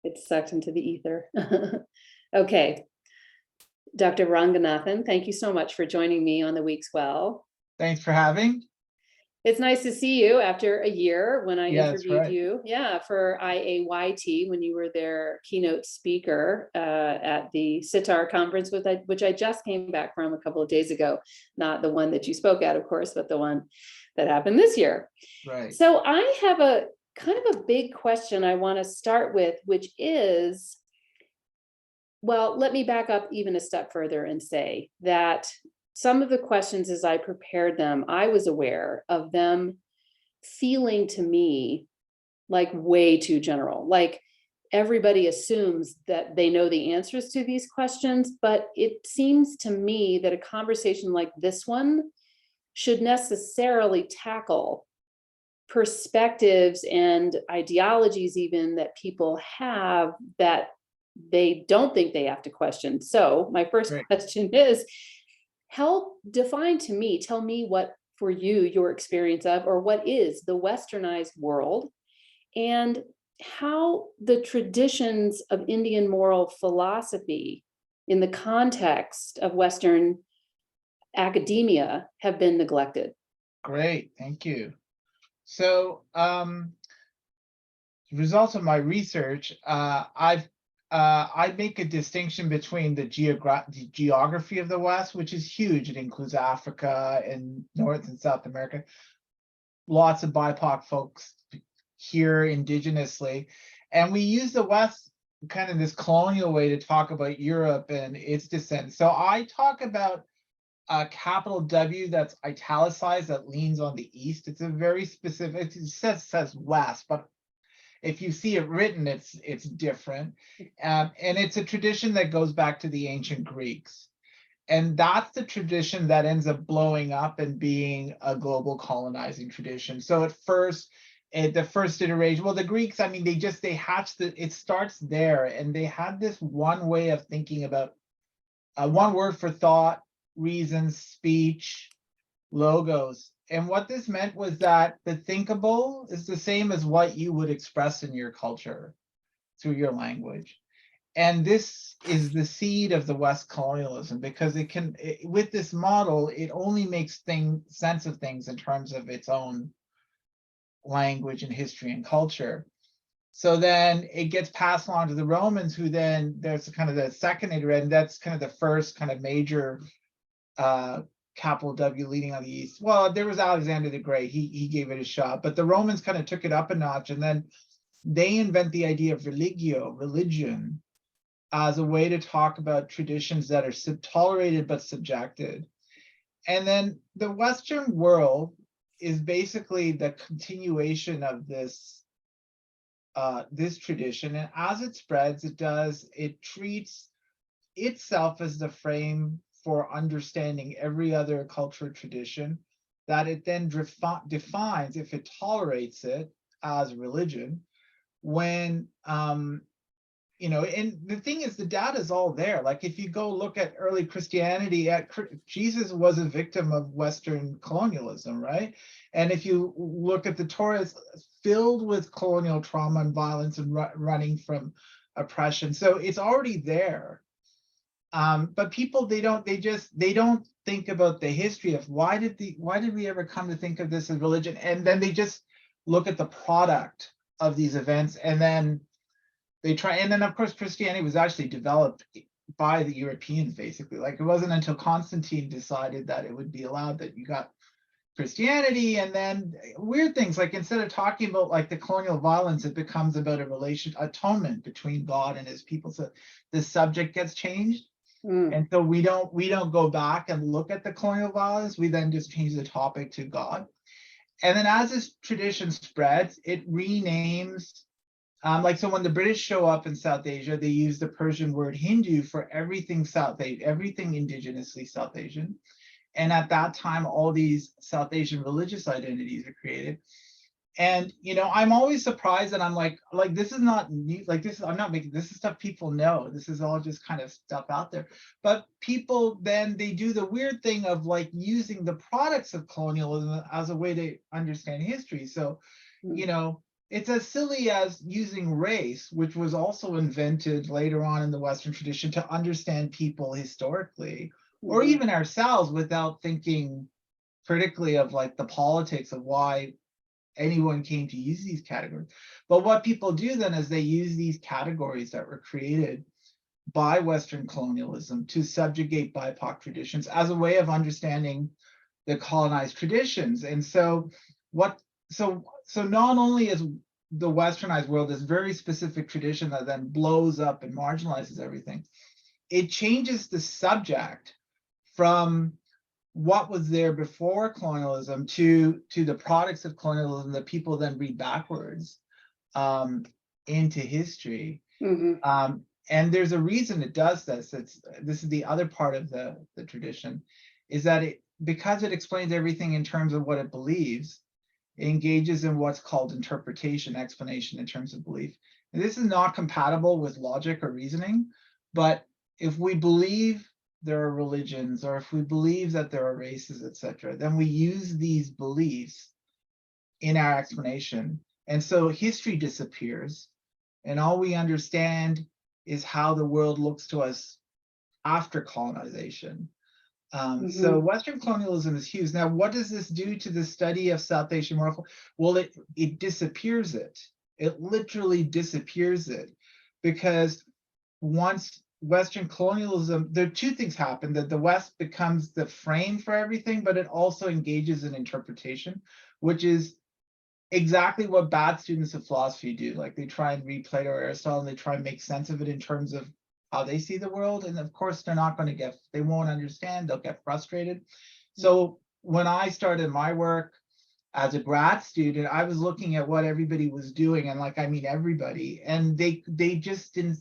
It's sucked into the ether. Okay. Dr. Ranganathan, thank you so much for joining me on the Week's Well. Thanks for having. It's nice to see you after a year when I Yeah, that's interviewed right. you. Yeah, for IAYT when you were their keynote speaker at the Sitar conference, which I just came back from a couple of days ago. Not the one that you spoke at, of course, but the one that happened this year. Right. So I have a kind of a big question I want to start with, which is, well, let me back up even a step further and say that some of the questions as I prepared them, I was aware of them feeling to me like way too general. Like everybody assumes that they know the answers to these questions, but it seems to me that a conversation like this one should necessarily tackle perspectives and ideologies even that people have that they don't think they have to question. So my first Great. question is, help define to me, tell me what for you, your experience of, or what is the westernized world, and how the traditions of Indian moral philosophy in the context of Western academia have been neglected. Great. Thank you. So, results of my research, I make a distinction between the geography of the West, which is huge. It includes Africa and North and South America. Lots of BIPOC folks here indigenously. And we use the West kind of this colonial way to talk about Europe and its descent. So I talk about a capital W that's italicized that leans on the East. It's a very specific, it says West, but if you see it written, it's different. And it's a tradition that goes back to the ancient Greeks. And that's the tradition that ends up blowing up and being a global colonizing tradition. So at first, the first iteration, well, the Greeks, I mean, they hatched it starts there. And they had this one way of thinking about one word for thought, reason, speech, logos. And what this meant was that the thinkable is the same as what you would express in your culture through your language. And this is the seed of the West colonialism, because with this model, it only makes sense of things in terms of its own language and history and culture. So then it gets passed along to the Romans, who then, there's kind of the second iteration, that's kind of the first kind of major capital W leading on the East. Well, there was Alexander the Great, he gave it a shot, but the Romans kind of took it up a notch, and then they invent the idea of religion, as a way to talk about traditions that are tolerated but subjected. And then the Western world is basically the continuation of this tradition, and as it spreads, it treats itself as the frame for understanding every other culture tradition, that it then defines, if it tolerates it, as religion. When and the thing is, the data is all there. Like if you go look at early Christianity, Jesus was a victim of Western colonialism, right? And if you look at the Torah, it's filled with colonial trauma and violence and running from oppression. So it's already there. But people, they don't think about the history of why did we ever come to think of this as religion? And then they just look at the product of these events, and then they try. And then of course Christianity was actually developed by the Europeans, basically. Like it wasn't until Constantine decided that it would be allowed that you got Christianity, and then weird things like instead of talking about like the colonial violence, it becomes about atonement between God and his people. So the subject gets changed. And so we don't go back and look at the colonial violence. We then just change the topic to God. And then as this tradition spreads, it renames. So when the British show up in South Asia, they use the Persian word Hindu for everything South Asian, everything indigenously South Asian. And at that time, all these South Asian religious identities are created. And I'm always surprised that I'm like this is not new. Like this is stuff people know. This is all just kind of stuff out there. But people then they do the weird thing of like using the products of colonialism as a way to understand history. So, it's as silly as using race, which was also invented later on in the Western tradition to understand people historically, or even ourselves, without thinking critically of like the politics of why anyone came to use these categories. But what people do then is they use these categories that were created by Western colonialism to subjugate BIPOC traditions as a way of understanding the colonized traditions. And so not only is the westernized world this very specific tradition that then blows up and marginalizes everything, it changes the subject from what was there before colonialism to the products of colonialism that people then read backwards into history. And there's a reason it does this. This is the other part of the tradition, is that because it explains everything in terms of what it believes, it engages in what's called interpretation, explanation in terms of belief. And this is not compatible with logic or reasoning, but if we believe there are religions, or if we believe that there are races, etc., then we use these beliefs in our explanation. And so history disappears, and all we understand is how the world looks to us after colonization. So Western colonialism is huge. Now, what does this do to the study of South Asian moral? Well, it disappears it. It literally disappears it, because once Western colonialism, there are two things happen: that the West becomes the frame for everything, but it also engages in interpretation, which is exactly what bad students of philosophy do. Like, they try and read Plato or Aristotle, and they try and make sense of it in terms of how they see the world. And of course, they won't understand, they'll get frustrated. So when I started my work as a grad student, I was looking at what everybody was doing, and like, I mean, everybody, and they just didn't,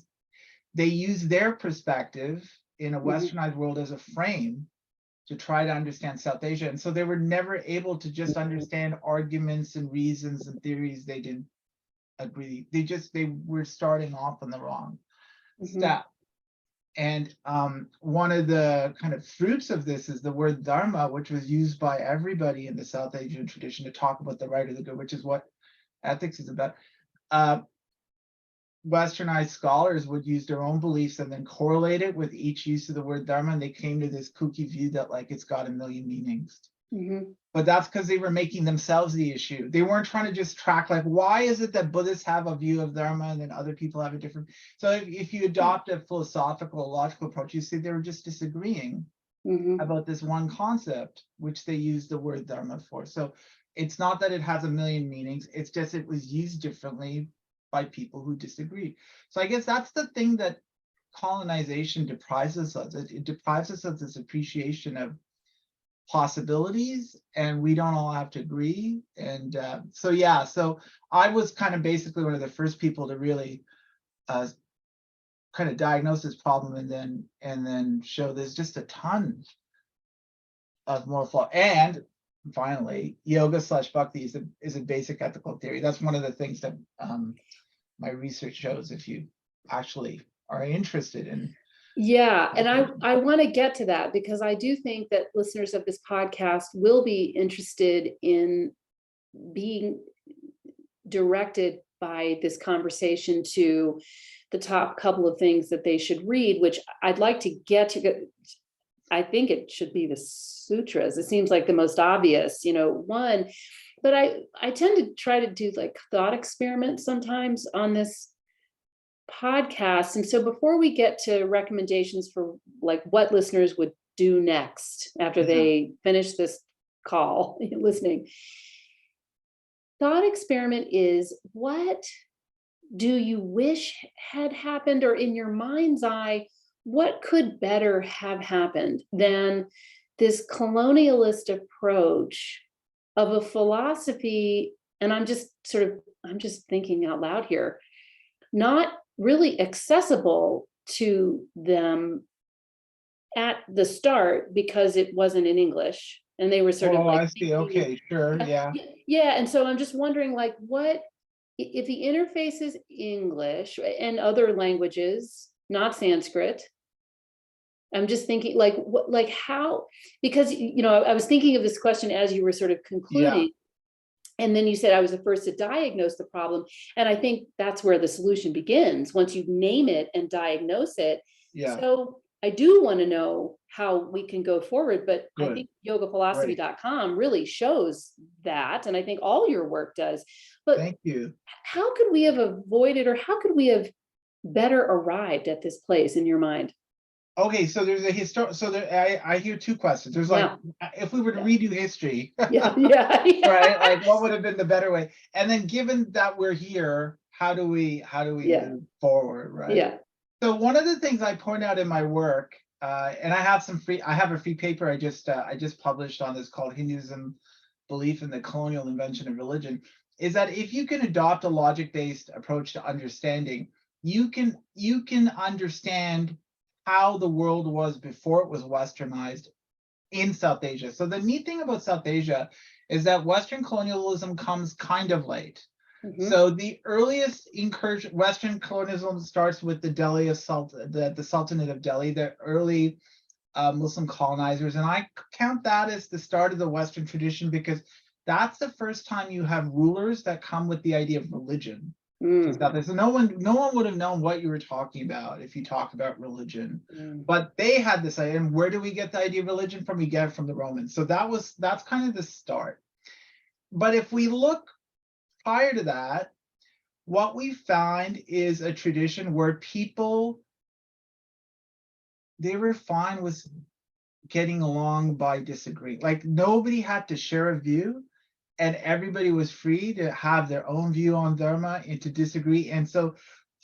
they use their perspective in a westernized world as a frame to try to understand South Asia. And so they were never able to just understand arguments and reasons and theories they didn't agree. They were starting off on the wrong step. And one of the kind of fruits of this is the word dharma, which was used by everybody in the South Asian tradition to talk about the right or the good, which is what ethics is about. Westernized scholars would use their own beliefs and then correlate it with each use of the word dharma, and they came to this kooky view that like it's got a million meanings. But that's because they were making themselves the issue. They weren't trying to just track, like, why is it that Buddhists have a view of dharma and then other people have a different? So if you adopt a philosophical, logical approach, you see they were just disagreeing about this one concept, which they use the word dharma for. So it's not that it has a million meanings, it's just it was used differently by people who disagree. So I guess that's the thing that colonization deprives us of. It deprives us of this appreciation of possibilities, and we don't all have to agree. And so I was kind of basically one of the first people to really kind of diagnose this problem, and then show there's just a ton of moral flaw. And finally, yoga / bhakti is a basic ethical theory. That's one of the things that my research shows, if you actually are interested in. Yeah, and I want to get to that, because I do think that listeners of this podcast will be interested in being directed by this conversation to the top couple of things that they should read, which I'd like to get to. I think it should be the sutras. It seems like the most obvious, one. But I tend to try to do like thought experiments sometimes on this podcast. And so before we get to recommendations for like what listeners would do next after they finish this call, listening, thought experiment is, what do you wish had happened, or in your mind's eye, what could better have happened than this colonialist approach of a philosophy? And I'm just thinking out loud here, not really accessible to them at the start because it wasn't in English, and they were sort of like, I see. Okay, sure, yeah. Yeah, and so I'm just wondering, like, what if the interface is English and other languages, not Sanskrit? I'm just thinking, like, what, how, because I was thinking of this question as you were sort of concluding. And then you said I was the first to diagnose the problem. And I think that's where the solution begins, once you name it and diagnose it. Yeah, So I do want to know how we can go forward, but I good, think great. yogaphilosophy.com really shows that. And I think all your work does. But Thank you. how could we have avoided, or how could we have better arrived at this place in your mind? Okay, so there's a so there, I hear two questions. There's like, Yeah. if we were to Yeah. redo history, Yeah. Yeah. right? Yeah. Like, what would have been the better way? And then, given that we're here, how do we Yeah. move forward, right? Yeah. So one of the things I point out in my work, and I have a free paper I just published on this called Hinduism, Belief in the Colonial Invention of Religion, is that if you can adopt a logic-based approach to understanding, you can understand how the world was before it was westernized in South Asia. So the neat thing about South Asia is that Western colonialism comes kind of late. Mhm. So the earliest incursion, Western colonialism starts with the Delhi of the Sultanate of Delhi, the early Muslim colonizers, and I count that as the start of the Western tradition because that's the first time you have rulers that come with the idea of religion. Mm. So no one would have known what you were talking about if you talk about religion, Mm. but they had this idea. And where do we get the idea of religion from? We get it from the Romans. So that's kind of the start. But if we look prior to that, what we find is a tradition where people, they were fine with getting along by disagreeing. Like nobody had to share a view, and everybody was free to have their own view on dharma and to disagree. And so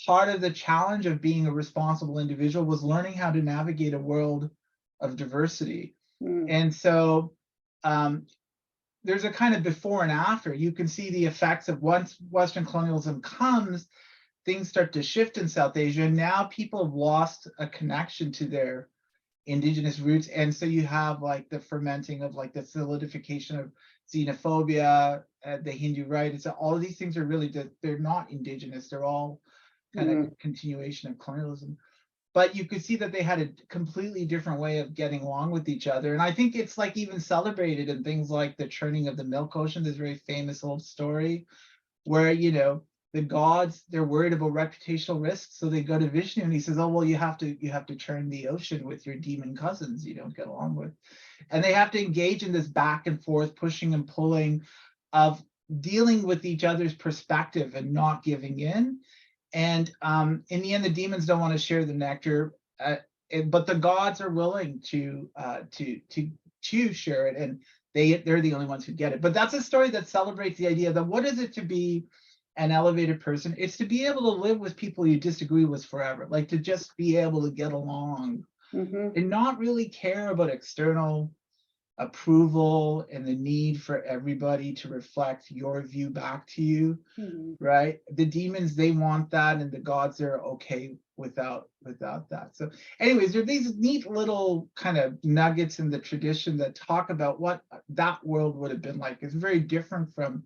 part of the challenge of being a responsible individual was learning how to navigate a world of diversity. Mm. And so there's a kind of before and after. You can see the effects of once Western colonialism comes, things start to shift in South Asia. And now people have lost a connection to their indigenous roots. And so you have like the fermenting of like the solidification of xenophobia, the Hindu right. And so all of these things are really, they're not indigenous. They're all kind of continuation of colonialism. But you could see that they had a completely different way of getting along with each other. And I think it's like even celebrated in things like the churning of the milk ocean. There's a very famous old story where, the gods, they're worried about reputational risks. So they go to Vishnu and he says, oh, well, you have to churn the ocean with your demon cousins you don't get along with. And they have to engage in this back and forth, pushing and pulling of dealing with each other's perspective and not giving in. And in the end, the demons don't want to share the nectar, but the gods are willing to share it, and they're the only ones who get it. But that's a story that celebrates the idea that what is it to be an elevated person? It's to be able to live with people you disagree with forever, like to just be able to get along and not really care about external approval and the need for everybody to reflect your view back to you. Right? The demons, they want that, and the gods are okay without that. So anyways, there are these neat little kind of nuggets in the tradition that talk about what that world would have been like. It's very different from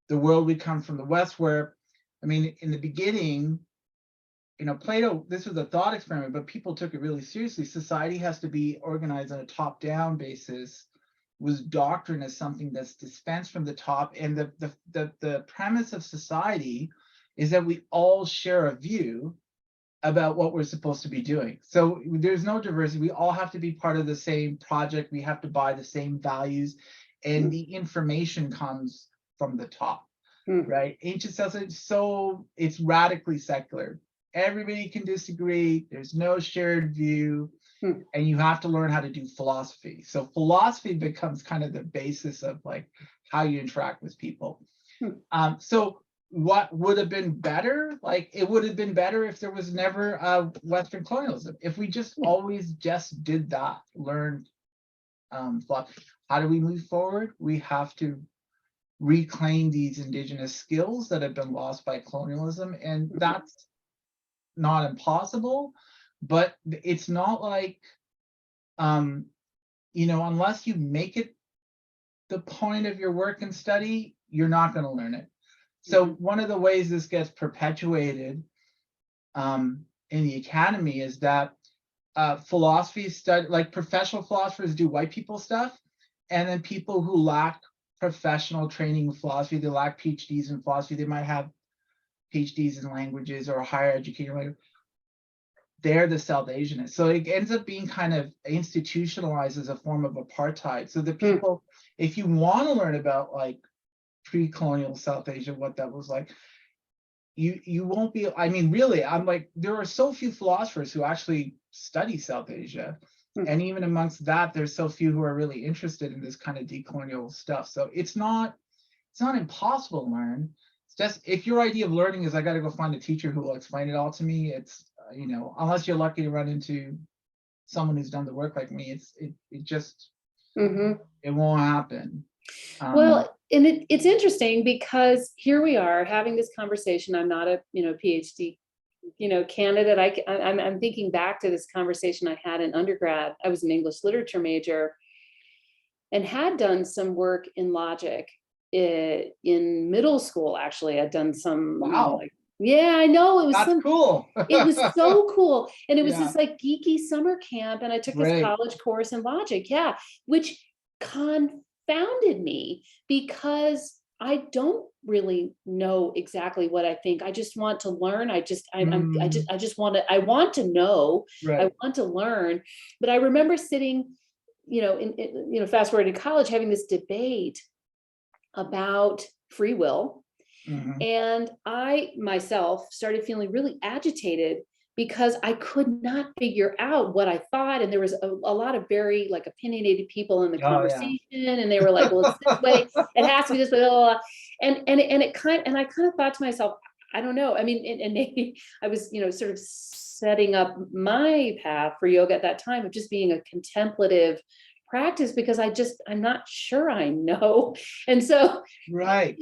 the world we come from the West, where, I mean, in the beginning, Plato, this was a thought experiment, but people took it really seriously. Society has to be organized on a top-down basis, was doctrine as something that's dispensed from the top. And the premise of society is that we all share a view about what we're supposed to be doing. So there's no diversity. We all have to be part of the same project. We have to buy the same values, and the information comes from the top, right? Ancient society, so it's radically secular. Everybody can disagree. There's no shared view. And you have to learn how to do philosophy. So philosophy becomes kind of the basis of like how you interact with people. So what would have been better? Like it would have been better if there was never Western colonialism. If we just always just did that, learned philosophy. How do we move forward? We have to reclaim these indigenous skills that have been lost by colonialism, and that's not impossible, but it's not like unless you make it the point of your work and study, you're not going to learn it. So one of the ways this gets perpetuated in the academy is that philosophy study, like professional philosophers do white people stuff, and then people who lack professional training in philosophy. They lack PhDs in philosophy. They might have PhDs in languages or higher education. They're the South Asianists. So it ends up being kind of institutionalized as a form of apartheid. So the people, if you want to learn about like pre-colonial South Asia, what that was like, you won't be, I mean, really, I'm like, there are so few philosophers who actually study South Asia. And even amongst that, there's so few who are really interested in this kind of decolonial stuff. So it's not impossible to learn. It's just, if your idea of learning is I got to go find a teacher who will explain it all to me, it's, you know, unless you're lucky to run into someone who's done the work like me, it just, it won't happen. Well, and it's interesting because here we are having this conversation. I'm not a, PhD, candidate. I'm thinking back to this conversation I had in undergrad. I was an English literature major and had done some work in logic in middle school. Actually, I'd done some, Wow. Yeah, I know. It was That's cool. It was so cool. And it was Yeah. this like geeky summer camp. And I took this college course in logic. Yeah. Which confounded me because I don't really know exactly what I think. I just want to learn. I want to know. Right. I want to learn. But I remember sitting, fast forward to college, having this debate about free will. And I myself started feeling really agitated because I could not figure out what I thought. And there was a lot of very like opinionated people in the conversation. And they were like, well, it's this way, it has to be this way, blah, blah, blah. And I kind of thought to myself, I don't know. I mean, and maybe I was, sort of setting up my path for yoga at that time of just being a contemplative practice because I'm not sure I know. And so, so I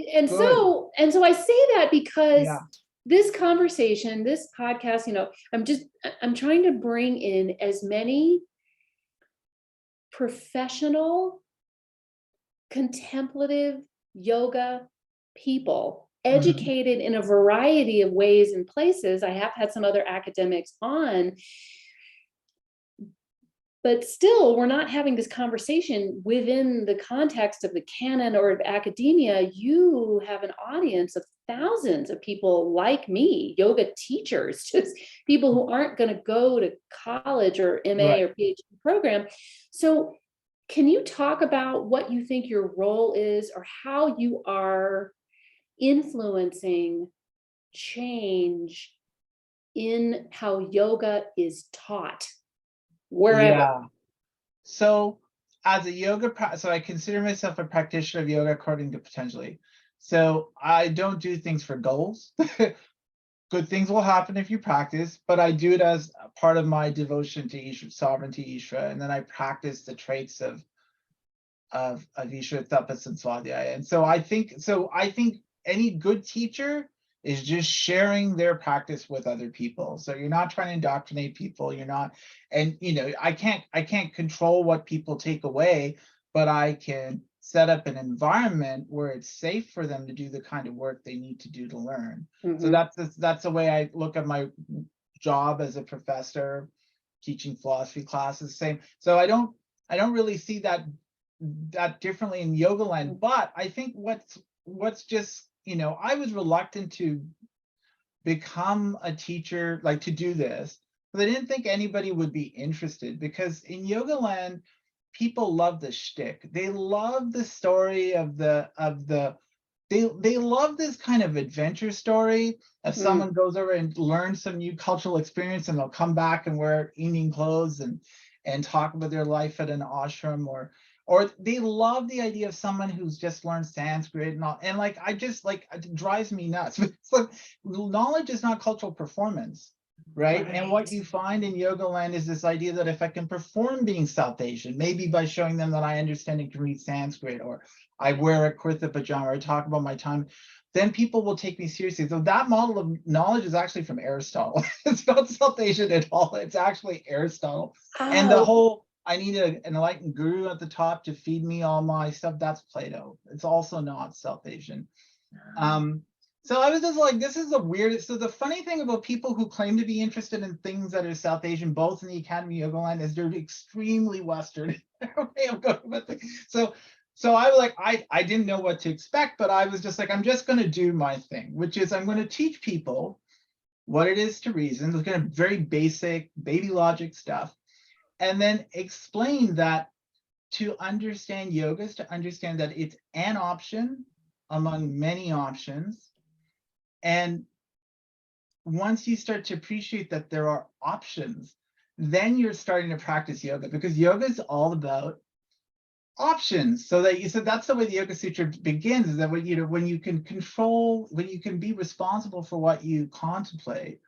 say that because this conversation, this podcast, I'm trying to bring in as many professional, contemplative yoga people, educated in a variety of ways and places. I have had some other academics on, but still, we're not having this conversation within the context of the canon or of academia. You have an audience of thousands of people like me, yoga teachers, just people who aren't going to go to college or MA or PhD program. So can you talk about what you think your role is or how you are influencing change in how yoga is taught? Wherever. So as a yoga, so I consider myself a practitioner of yoga according to Patanjali. So I don't do things for goals. Good things will happen if you practice, but I do it as part of my devotion to Ishvara, sovereignty Ishvara, and then I practice the traits of Ishvara, tapas, and swadhyaya. And so I think any good teacher is just sharing their practice with other people. So you're not trying to indoctrinate people. You're not, and I can't control what people take away, but I can set up an environment where it's safe for them to do the kind of work they need to do to learn. So that's the way I look at my job as a professor, teaching philosophy classes. Same. So I don't really see that differently in yoga land, but I think what's just, I was reluctant to become a teacher, like to do this, but I didn't think anybody would be interested because in yoga land, people love the shtick. They love the story they love this kind of adventure story of someone goes over and learns some new cultural experience and they'll come back and wear Indian clothes and talk about their life at an ashram, or they love the idea of someone who's just learned Sanskrit and all, and like I just like it drives me nuts. It's like knowledge is not cultural performance, right? And what you find in yoga land is this idea that if I can perform being South Asian, maybe by showing them that I understand and can read Sanskrit, or I wear a kurta pajama, or I talk about my time, then people will take me seriously. So that model of knowledge is actually from Aristotle. It's not South Asian at all. It's actually Aristotle. And the whole I need an enlightened guru at the top to feed me all my stuff, that's Plato. It's also not South Asian. So I was just like, this is the weirdest. So the funny thing about people who claim to be interested in things that are South Asian, both in the Academy of Yoga land, is they're extremely Western way of going about things. So I was like, I didn't know what to expect, but I was just like, I'm just going to do my thing, which is I'm going to teach people what it is to reason, the kind of very basic baby logic stuff, and then explain that to understand yoga is to understand that it's an option among many options. And once you start to appreciate that there are options, then you're starting to practice yoga, because yoga is all about options. So that you said that's the way the Yoga Sutra begins, is that when you can control, when you can be responsible for what you contemplate,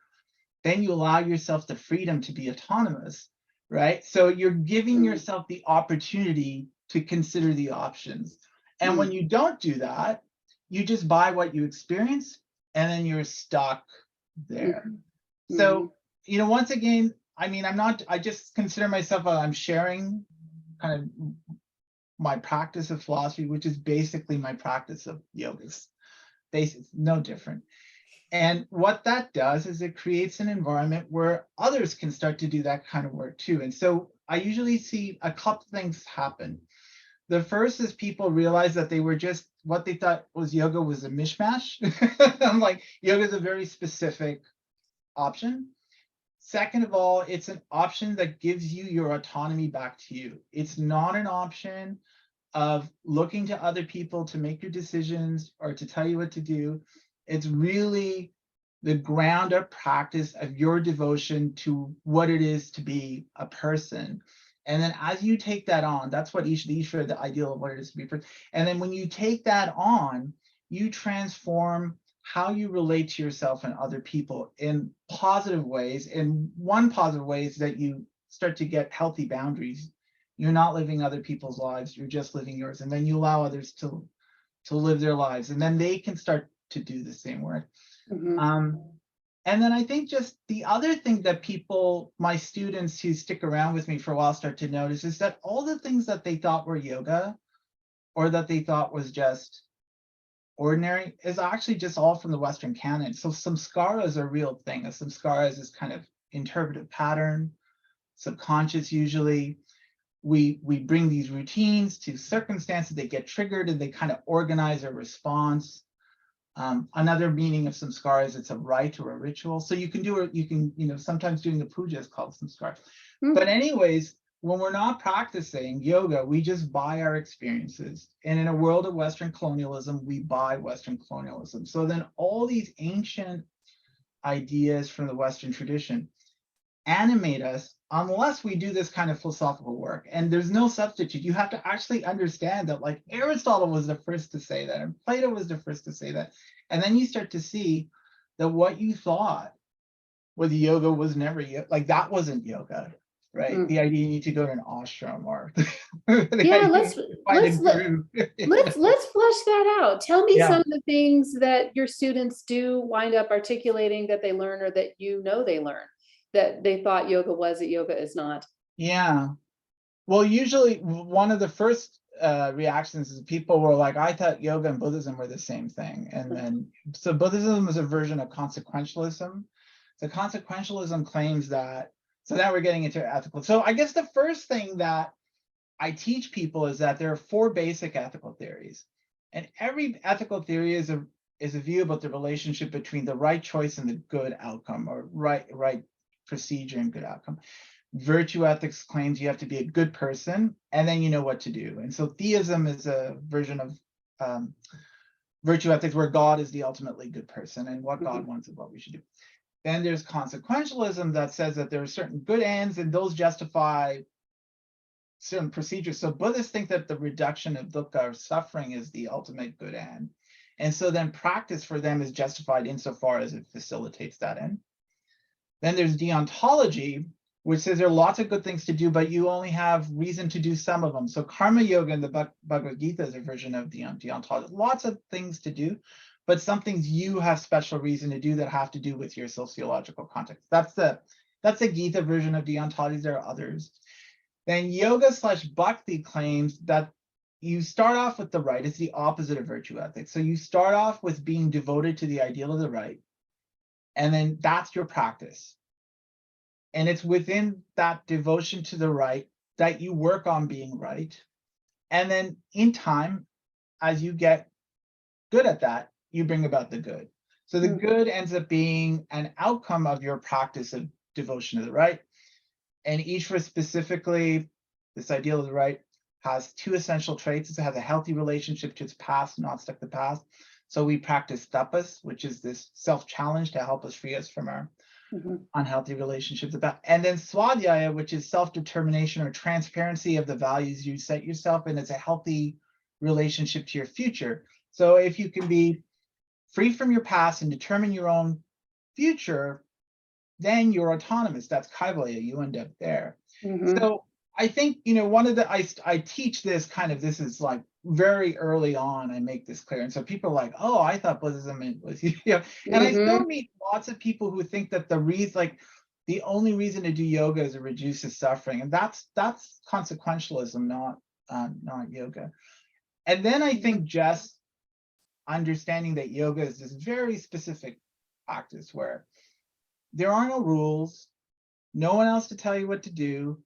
then you allow yourself the freedom to be autonomous, right? So you're giving yourself the opportunity to consider the options. And when you don't do that, you just buy what you experience, and then you're stuck there. So, once again, I mean, I just consider myself, I'm sharing kind of my practice of philosophy, which is basically my practice of yogas. Basically, no different. And what that does is it creates an environment where others can start to do that kind of work too. And so I usually see a couple things happen. The first is people realize that they were just, what they thought was yoga was a mishmash. I'm like, yoga is a very specific option. Second of all, it's an option that gives you your autonomy back to you. It's not an option of looking to other people to make your decisions or to tell you what to do. It's really the ground up practice of your devotion to what it is to be a person. And then as you take that on, that's what Ishvara, the ideal of what it is to be a person. And then when you take that on, you transform how you relate to yourself and other people in positive ways. And one positive way is that you start to get healthy boundaries. You're not living other people's lives, you're just living yours. And then you allow others to live their lives. And then they can start to do the same work. And then I think just the other thing that people, my students who stick around with me for a while, start to notice is that all the things that they thought were yoga, or that they thought was just ordinary, is actually just all from the Western canon. So samskara is a real thing. A samskara is this kind of interpretive pattern, subconscious usually. We bring these routines to circumstances, they get triggered, and they kind of organize a response. Another meaning of samskara is it's a rite or a ritual. So you can do it, sometimes doing the puja is called samskara. But anyways, when we're not practicing yoga, we just buy our experiences. And in a world of Western colonialism, we buy Western colonialism. So then all these ancient ideas from the Western tradition animate us unless we do this kind of philosophical work. And there's no substitute. You have to actually understand that, like, Aristotle was the first to say that, and Plato was the first to say that. And then you start to see that what you thought was yoga was never like, that wasn't yoga, right? The idea you need to go to an ashram, or yeah, let's flesh that out. Tell me some of the things that your students do wind up articulating that they learn, or that they learn, that they thought yoga was, that yoga is not. Yeah. Well, usually one of the first reactions is people were like, I thought yoga and Buddhism were the same thing. And then, so Buddhism is a version of consequentialism. So consequentialism claims that, so now we're getting into ethical. So I guess the first thing that I teach people is that there are 4 basic ethical theories. And every ethical theory is a view about the relationship between the right choice and the good outcome, or right procedure and good outcome. Virtue ethics claims you have to be a good person, and then you know what to do. And so theism is a version of virtue ethics, where God is the ultimately good person, and what God wants is what we should do. Then there's consequentialism that says that there are certain good ends, and those justify certain procedures. So Buddhists think that the reduction of dukkha, or suffering, is the ultimate good end. And so then practice for them is justified insofar as it facilitates that end. Then there's deontology, which says there are lots of good things to do, but you only have reason to do some of them. So karma yoga in the Bhagavad Gita is a version of deontology. Lots of things to do, but some things you have special reason to do that have to do with your sociological context. That's the Gita version of deontology. There are others. Then yoga/bhakti claims that you start off with the right. It's the opposite of virtue ethics. So you start off with being devoted to the ideal of the right, and then that's your practice. And it's within that devotion to the right that you work on being right. And then in time, as you get good at that, you bring about the good. So the good ends up being an outcome of your practice of devotion to the right. And Ishvara specifically, this ideal of the right, has two essential traits. It has a healthy relationship to its past, not stuck in the past. So we practice tapas, which is this self-challenge to help us free us from our unhealthy relationships. And then swadhyaya, which is self-determination or transparency of the values you set yourself, and it's a healthy relationship to your future. So if you can be free from your past and determine your own future, then you're autonomous. That's kaivalya. You end up there. So I think, one of the, I teach this kind of, this is like very early on, I make this clear. And so people are like, oh, I thought Buddhism was, and I still meet lots of people who think that the reason, like the only reason to do yoga is to reduce the suffering. And that's consequentialism, not yoga. And then I think just understanding that yoga is this very specific practice where there are no rules, no one else to tell you what to do.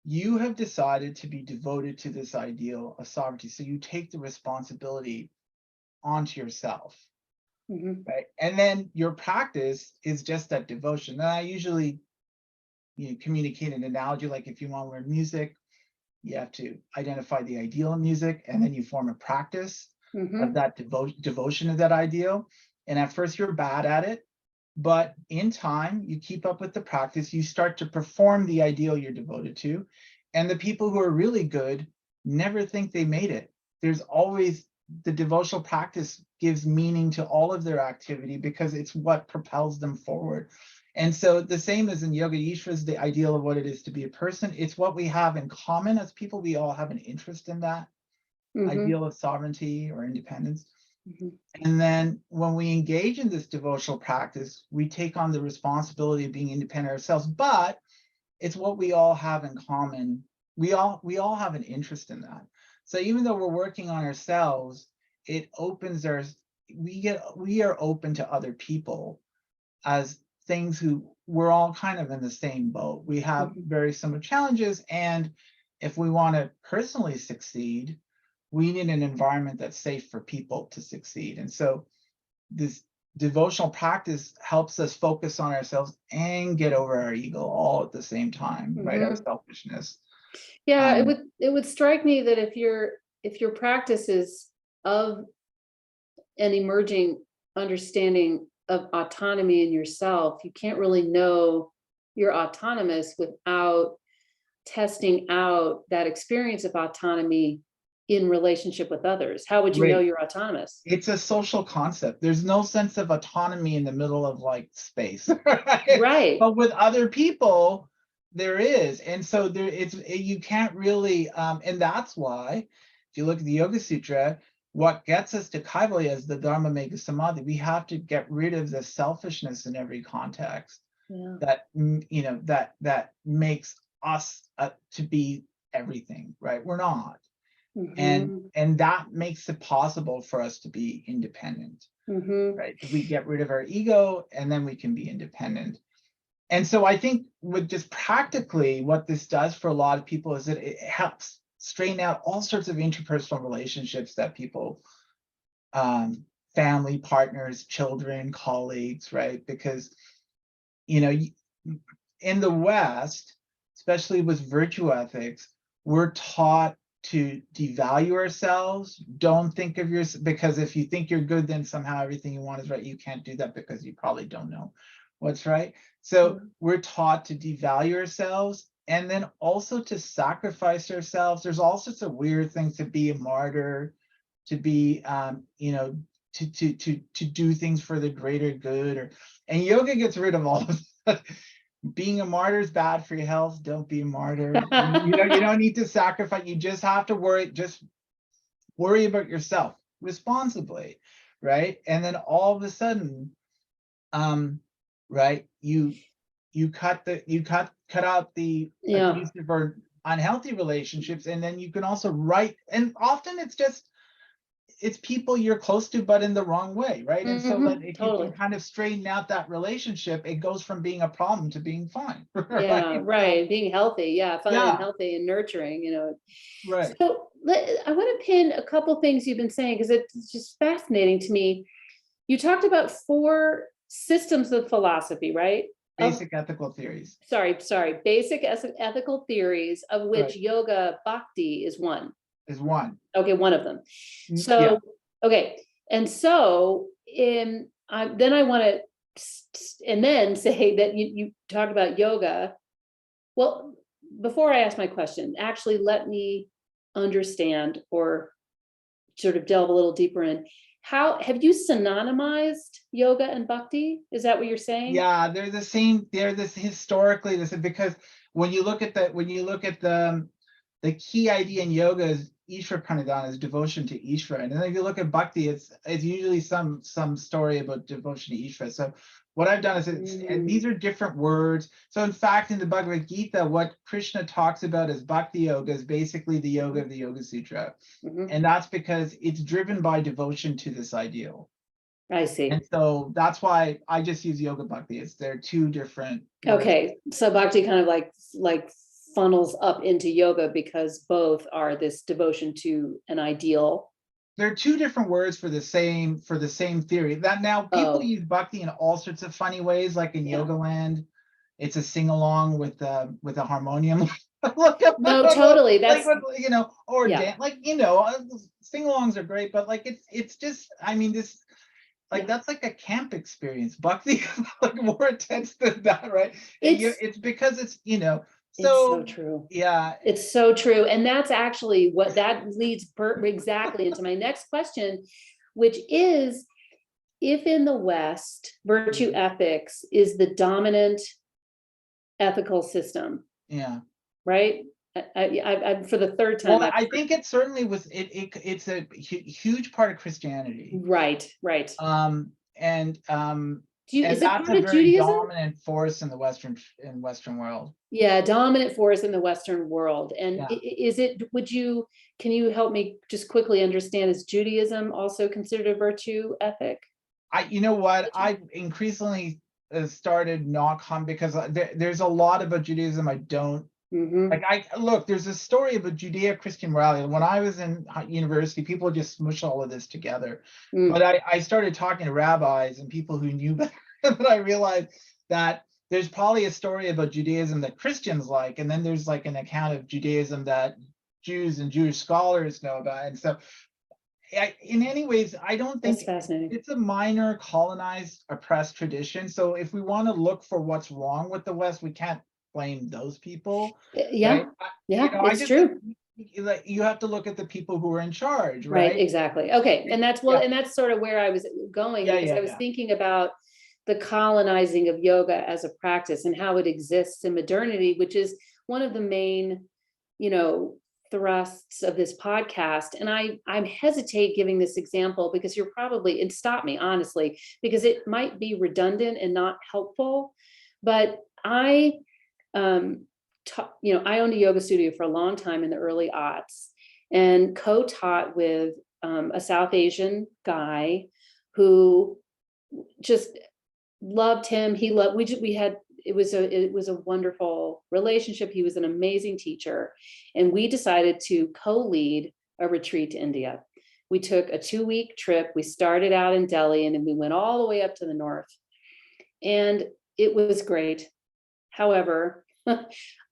You have decided to be devoted to this ideal of sovereignty. So you take the responsibility onto yourself, right? And then your practice is just that devotion. And I usually communicate an analogy, like if you want to learn music, you have to identify the ideal in music, and then you form a practice of that devotion to that ideal. And at first you're bad at it, but in time, you keep up with the practice, you start to perform the ideal you're devoted to. And the people who are really good never think they made it. There's always, the devotional practice gives meaning to all of their activity because it's what propels them forward. And so the same as in Yoga Yishra is the ideal of what it is to be a person. It's what we have in common as people. We all have an interest in that ideal of sovereignty or independence. And then when we engage in this devotional practice, we take on the responsibility of being independent ourselves, but it's what we all have in common. We all have an interest in that. So even though we're working on ourselves, it opens we are open to other people as things who we're all kind of in the same boat. We have very similar challenges. And if we want to personally succeed, we need an environment that's safe for people to succeed. And so this devotional practice helps us focus on ourselves and get over our ego all at the same time, right? Our selfishness. Yeah, it would strike me that if your practice is of an emerging understanding of autonomy in yourself, you can't really know you're autonomous without testing out that experience of autonomy in relationship with others. How would you know you're autonomous? It's a social concept. There's no sense of autonomy in the middle of like space, right? But with other people, there is. And so you can't really, and that's why, if you look at the Yoga Sutra, what gets us to Kaivalya is the Dharma Mega Samadhi. We have to get rid of the selfishness in every context that, that makes us to be everything, right? We're not. And that makes it possible for us to be independent, right? If we get rid of our ego, and then we can be independent. And so I think with just practically what this does for a lot of people is that it helps straighten out all sorts of interpersonal relationships that people, family, partners, children, colleagues, right? Because, in the West, especially with virtue ethics, we're taught to devalue ourselves. Don't think of yourself, because if you think you're good, then somehow everything you want is right. You can't do that because you probably don't know what's right. So we're taught to devalue ourselves, and then also to sacrifice ourselves. There's all sorts of weird things, to be a martyr, to be, to do things for the greater good, and yoga gets rid of all of that. Being a martyr is bad for your health. Don't be a martyr. You don't need to sacrifice. You just have to worry about yourself responsibly, right? And then all of a sudden, right, you cut out the abusive or unhealthy relationships, and then you can also and often it's people you're close to, but in the wrong way, right? And so that if you can kind of straighten out that relationship, it goes from being a problem to being fine. Yeah, right. Being healthy, fun and healthy and nurturing, Right. So I want to pin a couple things you've been saying because it's just fascinating to me. You talked about 4 systems of philosophy, right? Basic ethical theories. Sorry, basic ethical theories, of which Right. yoga bhakti is one. Is one. Okay, one of them. Yeah. So, okay, and so then I want to, and then say that you talk about yoga. Well, before I ask my question, actually let me understand or sort of delve a little deeper in. How have you synonymized yoga and bhakti? Is that what you're saying? Yeah, they're the same. They're this historically this because when you look at the key idea in yoga is Ishvara Pranidhana, is devotion to Ishvara, and then if you look at bhakti, it's usually some story about devotion to Ishvara. So what I've done is and these are different words. So in fact, in the Bhagavad Gita, what Krishna talks about as bhakti yoga is basically the yoga of the Yoga Sutra, and that's because it's driven by devotion to this ideal. I see. And so that's why I just use yoga bhakti. They're 2 different words. Okay, so bhakti kind of like funnels up into yoga because both are this devotion to an ideal. They're 2 different words for the same theory. That now people use bhakti in all sorts of funny ways, like in Yoga Land, it's a sing along with a harmonium. No, totally. That's like, or dance, like sing-alongs are great, but like it's just, I mean, this. Like that's like a camp experience. Bhakti is like more intense than that, right? It's because it's so. It's so true. Yeah, it's so true, and that's actually what that leads exactly into my next question, which is, if in the West virtue ethics is the dominant ethical system, right? I for the third time. Well, I think it certainly was. It's a huge part of Christianity. Right. And is it that's part a of very Judaism? dominant force in the Western world. Yeah, dominant force in the Western world. And is it? Can you help me just quickly understand? Is Judaism also considered a virtue ethic? You know what? I increasingly started not because there's a lot about Judaism I don't. Like look, there's a story about Judeo-Christian morality. When I was in university, people just smush all of this together. But I started talking to rabbis and people who knew better, and I realized that there's probably a story about Judaism that Christians like, and then there's like an account of Judaism that Jews and Jewish scholars know about. And so in any ways, I don't think it's a minor colonized, oppressed tradition. So if we want to look for what's wrong with the West, we can't blame those people. Right? It's true. You have to look at the people who are in charge, right? Exactly. Okay, and that's and that's sort of where I was going, because I was thinking about the colonizing of yoga as a practice and how it exists in modernity, which is one of the main, thrusts of this podcast. And I hesitate giving this example because you're probably, and stop me honestly, because it might be redundant and not helpful. But I owned a yoga studio for a long time in the early aughts, and co-taught with a South Asian guy who just loved him. It was a wonderful relationship. He was an amazing teacher, and we decided to co-lead a retreat to India. We took a 2-week trip. We started out in Delhi, and then we went all the way up to the north, and it was great. However,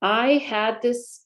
I had this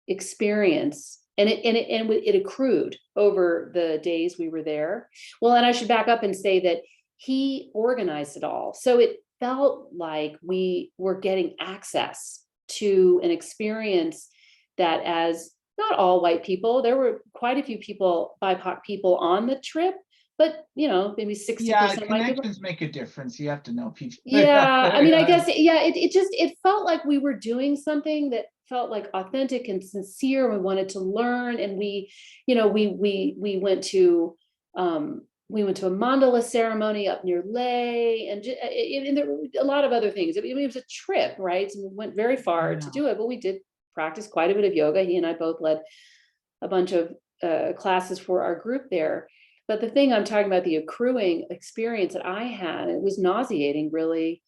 experience, and it accrued over the days we were there. Well, and I should back up and say that he organized it all, so it felt like we were getting access to an experience that, as not all white people, there were quite a few BIPOC people on the trip, but maybe 60% white people. Connections make a difference. You have to know people. I mean, I guess, it felt like we were doing something that felt like authentic and sincere. We wanted to learn, and we went to a mandala ceremony up near Leh, and there were a lot of other things. It was a trip, right? So we went very far to do it, but we did practice quite a bit of yoga. He and I both led a bunch of classes for our group there. But the thing I'm talking about, the accruing experience that I had, it was nauseating, really,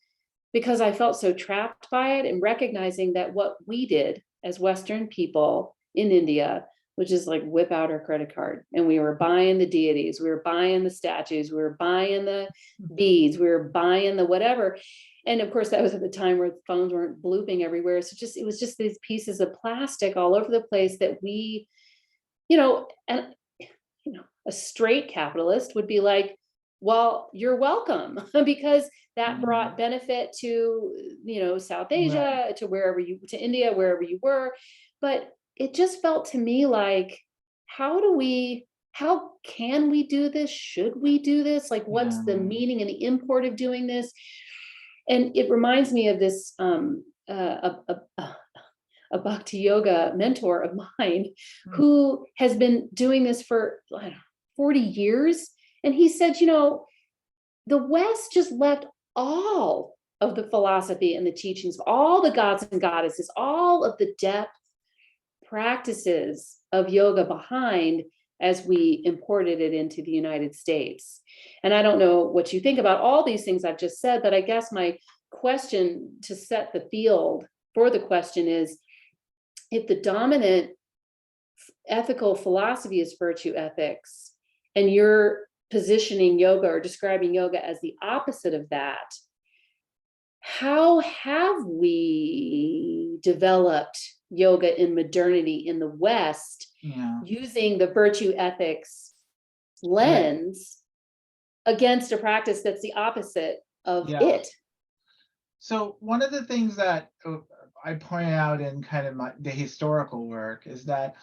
because I felt so trapped by it, and recognizing that what we did as Western people in India which is like whip out our credit card. And we were buying the deities, we were buying the statues, we were buying the beads, we were buying the whatever. And of course, that was at the time where the phones weren't blooping everywhere. So it was just these pieces of plastic all over the place that we, and a straight capitalist would be like, well, you're welcome, because that brought benefit to, South Asia, to India, wherever you were. But it just felt to me like, how can we do this? Should we do this? Like, what's the meaning and the import of doing this? And it reminds me of this, a bhakti yoga mentor of mine who has been doing this for 40 years. And he said, the West just left all of the philosophy and the teachings of all the gods and goddesses, all of the depth practices of yoga behind as we imported it into the United States. And I don't know what you think about all these things I've just said, but I guess my question to set the field for the question is, if the dominant ethical philosophy is virtue ethics, and you're positioning yoga or describing yoga as the opposite of that, how have we developed yoga in modernity in the West using the virtue ethics lens against a practice that's the opposite of it? So one of the things that I point out in kind of the historical work is that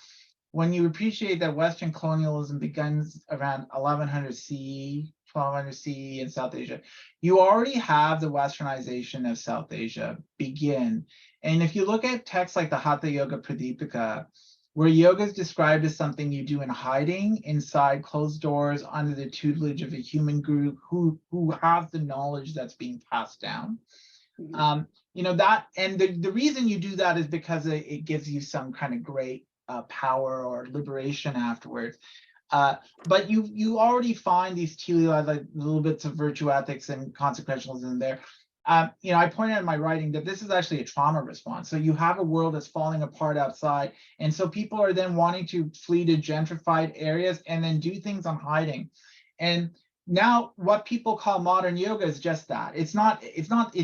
when you appreciate that Western colonialism begins around 1100 CE, 1200 CE in South Asia, you already have the Westernization of South Asia begin. And if you look at texts like the Hatha Yoga Pradipika, where yoga is described as something you do in hiding inside closed doors under the tutelage of a human guru who has the knowledge that's being passed down. That, and the reason you do that is because it gives you some kind of great power or liberation afterwards. But you already find these like little bits of virtue ethics and consequentialism in there. I pointed out in my writing that this is actually a trauma response. So you have a world that's falling apart outside, and so people are then wanting to flee to gentrified areas and then do things on hiding. And now what people call modern yoga is just that. It's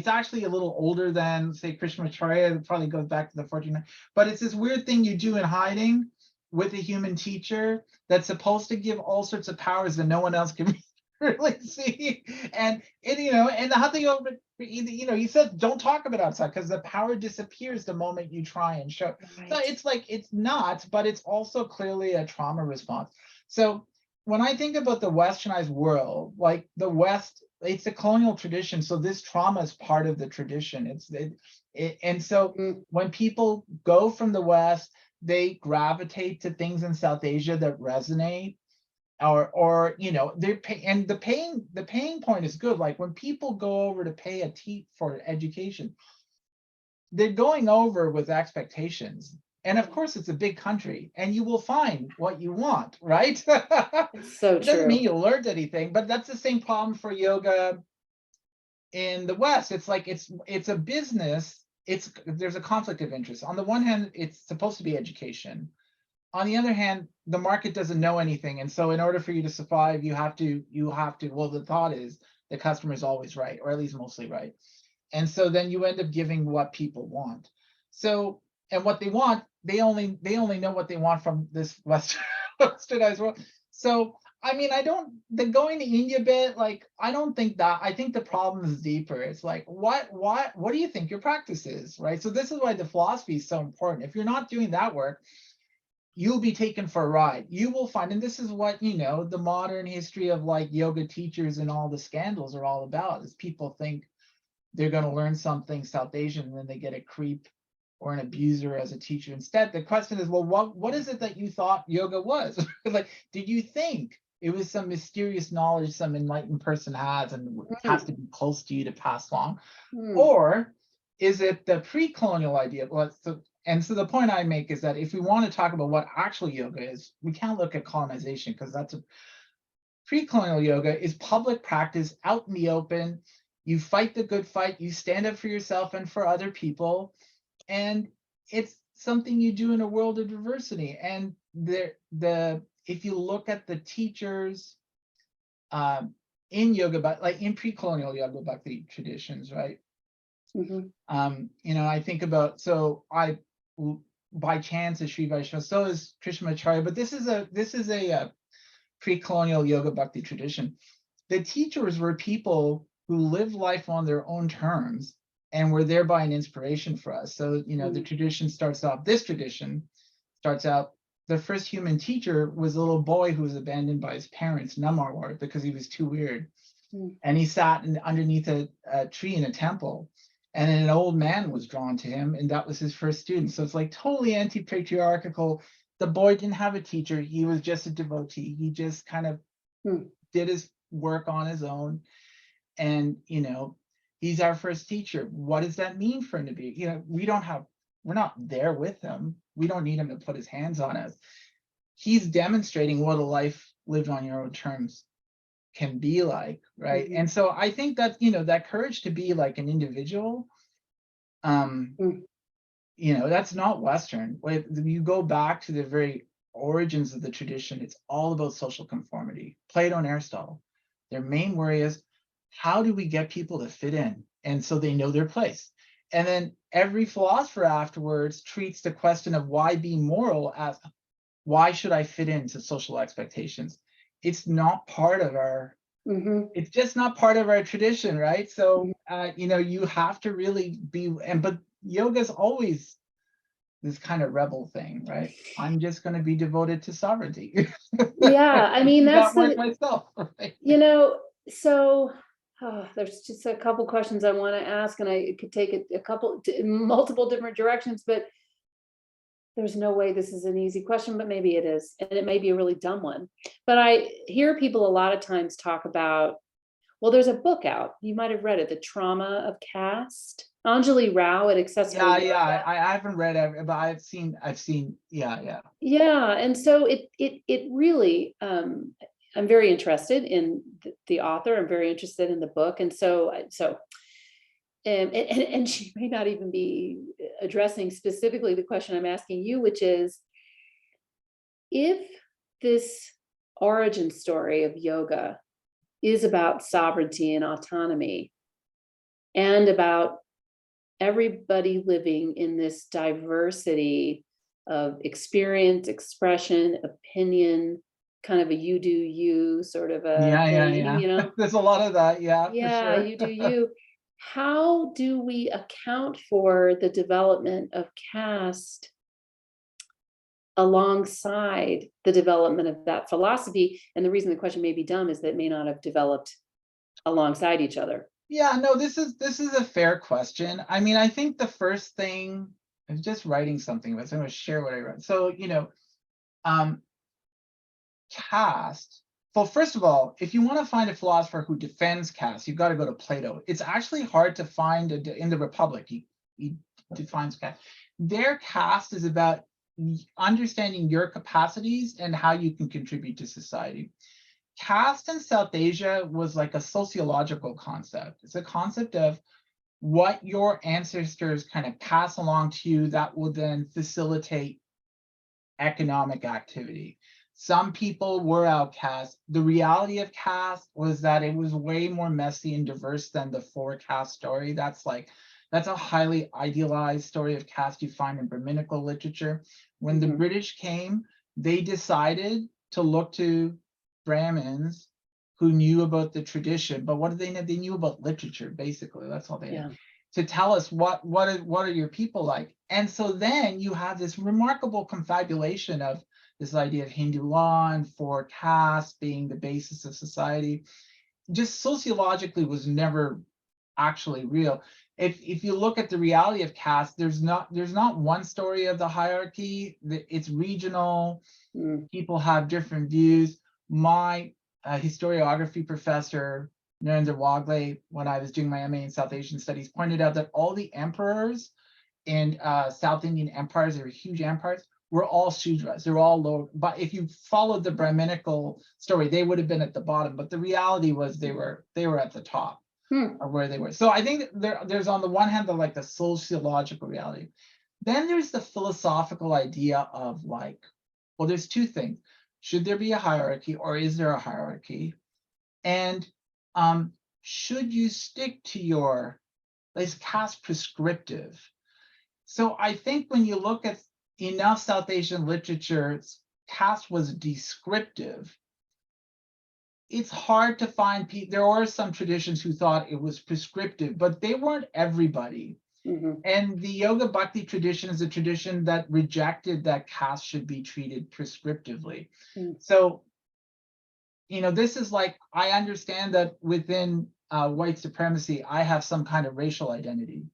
actually a little older than, say, Krishnamacharya. It probably goes back to the 1400s, but it's this weird thing you do in hiding with a human teacher that's supposed to give all sorts of powers that no one else can really see. And the Hatha Yoga, he said, don't talk about outside because the power disappears the moment you try and show. Right. So it's like, it's not, but it's also clearly a trauma response. So when I think about the Westernized world, like the West, it's a colonial tradition. So this trauma is part of the tradition. And so when people go from the West, they gravitate to things in South Asia that resonate, or the paying point is good. Like when people go over to pay a teach for education, they're going over with expectations. And of course, it's a big country, and you will find what you want, right? It's so It doesn't true. mean you learned anything, but that's the same problem for yoga in the West. It's like it's a business. There's a conflict of interest. On the one hand, it's supposed to be education. On the other hand, the market doesn't know anything, and so in order for you to survive, you have to. Well, the thought is the customer is always right, or at least mostly right, and so then you end up giving what people want. So, and what they want, they only know what they want from this westernized world. So, I mean, the going to India bit, like, I don't think that. I think the problem is deeper. It's like, what do you think your practice is, right? So this is why the philosophy is so important. If you're not doing that work, you'll be taken for a ride. You will find, and this is what, the modern history of like yoga teachers and all the scandals are all about, is people think they're going to learn something South Asian and then they get a creep or an abuser as a teacher. Instead, the question is, well, what is it that you thought yoga was? Like, did you think it was some mysterious knowledge some enlightened person has and has to be close to you to pass along? Or is it the pre-colonial idea? So the point I make is that if we want to talk about what actual yoga is, we can't look at colonization, because that's pre-colonial yoga is public practice out in the open. You fight the good fight, you stand up for yourself and for other people, and it's something you do in a world of diversity. And if you look at the teachers in yoga, but like in pre-colonial yoga bhakti traditions, right? I think about, so I by chance is Sri Vaishnava, so is Krishnamacharya, but this is a pre-colonial yoga bhakti tradition. The teachers were people who lived life on their own terms and were thereby an inspiration for us. So, the tradition starts out, the first human teacher was a little boy who was abandoned by his parents, Namarwar, because he was too weird. And he sat underneath a tree in a temple, and an old man was drawn to him, and that was his first student. So it's like totally anti-patriarchal. The boy didn't have a teacher. He was just a devotee. He just kind of did his work on his own. And, he's our first teacher. What does that mean for him to be? We're not there with him. We don't need him to put his hands on us. He's demonstrating what a life lived on your own terms can be like, right? And so I think that, that courage to be like an individual, that's not Western. When you go back to the very origins of the tradition, it's all about social conformity. Plato and Aristotle, their main worry is, how do we get people to fit in? And so they know their place. And then every philosopher afterwards treats the question of why be moral as, why should I fit into social expectations? It's not part of our, it's just not part of our tradition, right? So, you have to really be, but yoga's always this kind of rebel thing, right? I'm just going to be devoted to sovereignty. Yeah, I mean, that's that myself, right? So there's just a couple questions I want to ask, and I could take it multiple different directions, but there's no way this is an easy question, but maybe it is, and it may be a really dumb one. But I hear people a lot of times talk about, well, there's a book out, you might have read it, The Trauma of Caste. Anjali Rao at Accessible Yoga. Yeah, I haven't read it, but I've seen, yeah. Yeah, and so it really, I'm very interested in the author. I'm very interested in the book, and and she may not even be addressing specifically the question I'm asking you, which is, if this origin story of yoga is about sovereignty and autonomy, and about everybody living in this diversity of experience, expression, opinion, kind of a you do you sort of a thing, yeah. There's a lot of that, yeah, for sure. you do you. How do we account for the development of caste alongside the development of that philosophy? And the reason the question may be dumb is that it may not have developed alongside each other. Yeah, no, this is a fair question. I mean, I think the first thing, I was just writing something about, so I'm going to share what I wrote. So, caste. Well, first of all, if you want to find a philosopher who defends caste, you've got to go to Plato. It's actually hard to find in the Republic. He defines caste. Their caste is about understanding your capacities and how you can contribute to society. Caste in South Asia was like a sociological concept. It's a concept of what your ancestors kind of pass along to you that will then facilitate economic activity. Some people were outcast. The reality of caste was that it was way more messy and diverse than the four caste story. That's a highly idealized story of caste you find in Brahminical literature. When the British came, they decided to look to Brahmins who knew about the tradition, but what did they know? They knew about literature, basically. That's all they knew. To tell us what are your people like. And so then you have this remarkable confabulation of this idea of Hindu law and four castes being the basis of society. Just sociologically was never actually real. If you look at the reality of caste, there's not one story of the hierarchy. It's regional. People have different views. My historiography professor, Narendra Wagle, when I was doing my MA in South Asian Studies, pointed out that all the emperors in South Indian empires, they were huge empires, were all Shudras. They were all low. But if you followed the Brahminical story, they would have been at the bottom. But the reality was they were at the top of where they were. So I think there's on the one hand the sociological reality. Then there's the philosophical idea of well, there's two things. Should there be a hierarchy, or is there a hierarchy? And should you stick to your, is caste prescriptive? So I think when you look at enough South Asian literature, caste was descriptive. It's hard to find people. There are some traditions who thought it was prescriptive, but they weren't everybody. And the Yoga Bhakti tradition is a tradition that rejected that caste should be treated prescriptively. So, this is like, I understand that within white supremacy, I have some kind of racial identity,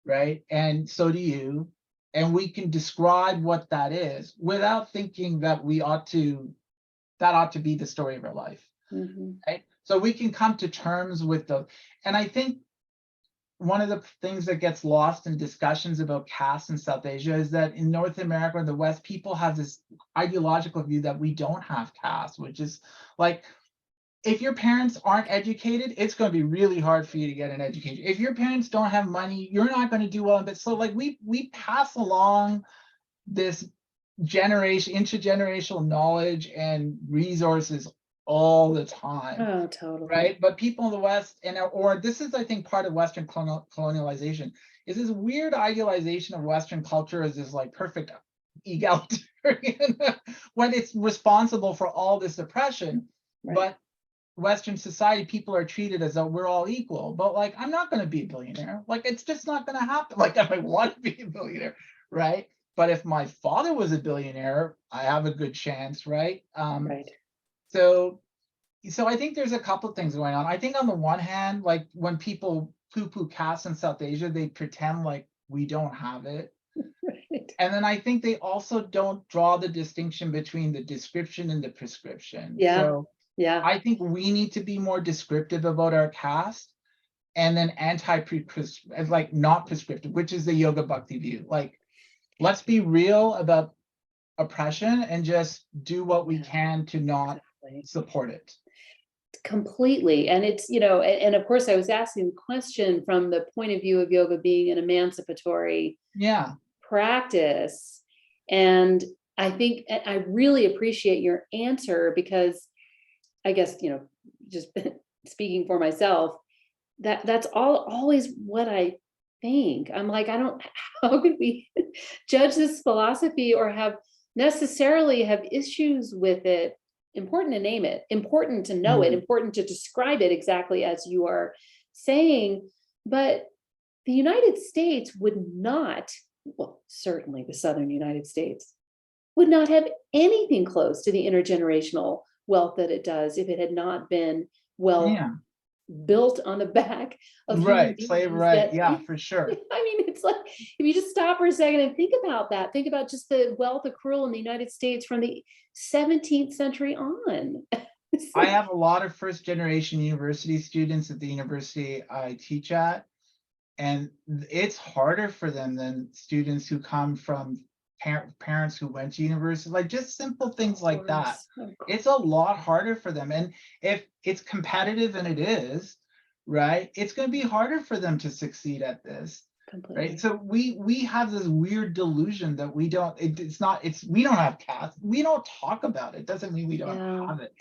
right? And so do you. And we can describe what that is without thinking that that ought to be the story of our life, right? So we can come to terms with and I think one of the things that gets lost in discussions about caste in South Asia is that in North America and the West, people have this ideological view that we don't have caste, which is like, if your parents aren't educated, it's going to be really hard for you to get an education. If your parents don't have money, you're not going to do well. But so like we pass along this intergenerational knowledge and resources all the time. Oh, totally. Right. But people in the West, or this is, I think, part of Western colonialization, is this weird idealization of Western culture as this like perfect egalitarian when it's responsible for all this oppression. Right. But Western society, people are treated as though we're all equal. But like, I'm not going to be a billionaire. Like, it's just not going to happen. Like, if I want to be a billionaire, right? But if my father was a billionaire, I have a good chance, right? Right. So I think there's a couple of things going on. I think on the one hand, like when people poo-poo caste in South Asia, they pretend like we don't have it. Right. And then I think they also don't draw the distinction between the description and the prescription. Yeah. So Yeah. I think we need to be more descriptive about our caste, and then like not prescriptive, which is the Yoga Bhakti view. Like, let's be real about oppression and just do what we can to not support it. Completely. And it's, and of course I was asking the question from the point of view of yoga being an emancipatory practice. And I think I really appreciate your answer, because I guess, just speaking for myself, that's always what I think. I'm like, how could we judge this philosophy or necessarily have issues with it? Important to name it, important to know it, important to describe it exactly as you are saying. But the United States would not, well, certainly the Southern United States, would not have anything close to the intergenerational wealth that it does if it had not been built on the back of human beings. Slave right. Yeah, for sure. I mean, it's like, if you just stop for a second and think about that, think about just the wealth accrual in the United States from the 17th century on. I have a lot of first generation university students at the university I teach at, and it's harder for them than students who come from parents who went to university, like just simple things like that. It's a lot harder for them. And if it's competitive, and it is, right, it's going to be harder for them to succeed at this. Completely. Right. So we have this weird delusion that we don't have caste. We don't talk about it. Doesn't mean we don't have it.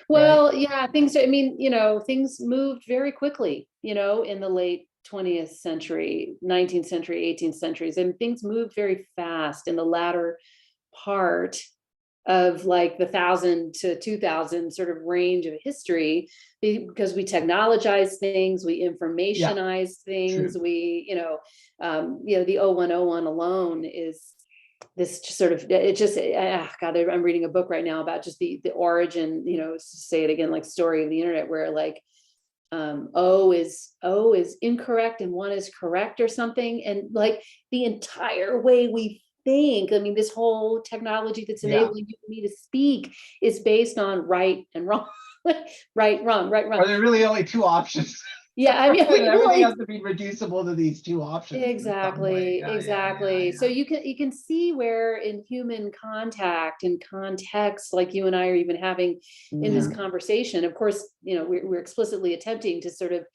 Well, right? Things moved very quickly, in the late 20th century, 19th century, 18th centuries, and things moved very fast in the latter part of like the 1000 to 2000 sort of range of history, because we technologize things, we informationize things. True. We, the 0101 alone is this sort of, God, I'm reading a book right now about just the origin, say it again, like story of the internet, where like, O is incorrect and 1 is correct or something. And like the entire way we think, I mean, this whole technology that's enabling you and me to speak is based on right and wrong, right, wrong, right, wrong. Are there really only 2 options? Yeah, I mean, everything has to be reducible to these 2 options. Exactly, exactly. So you can see where in human contact and context, like you and I are even having in this conversation, of course, we're explicitly attempting to sort of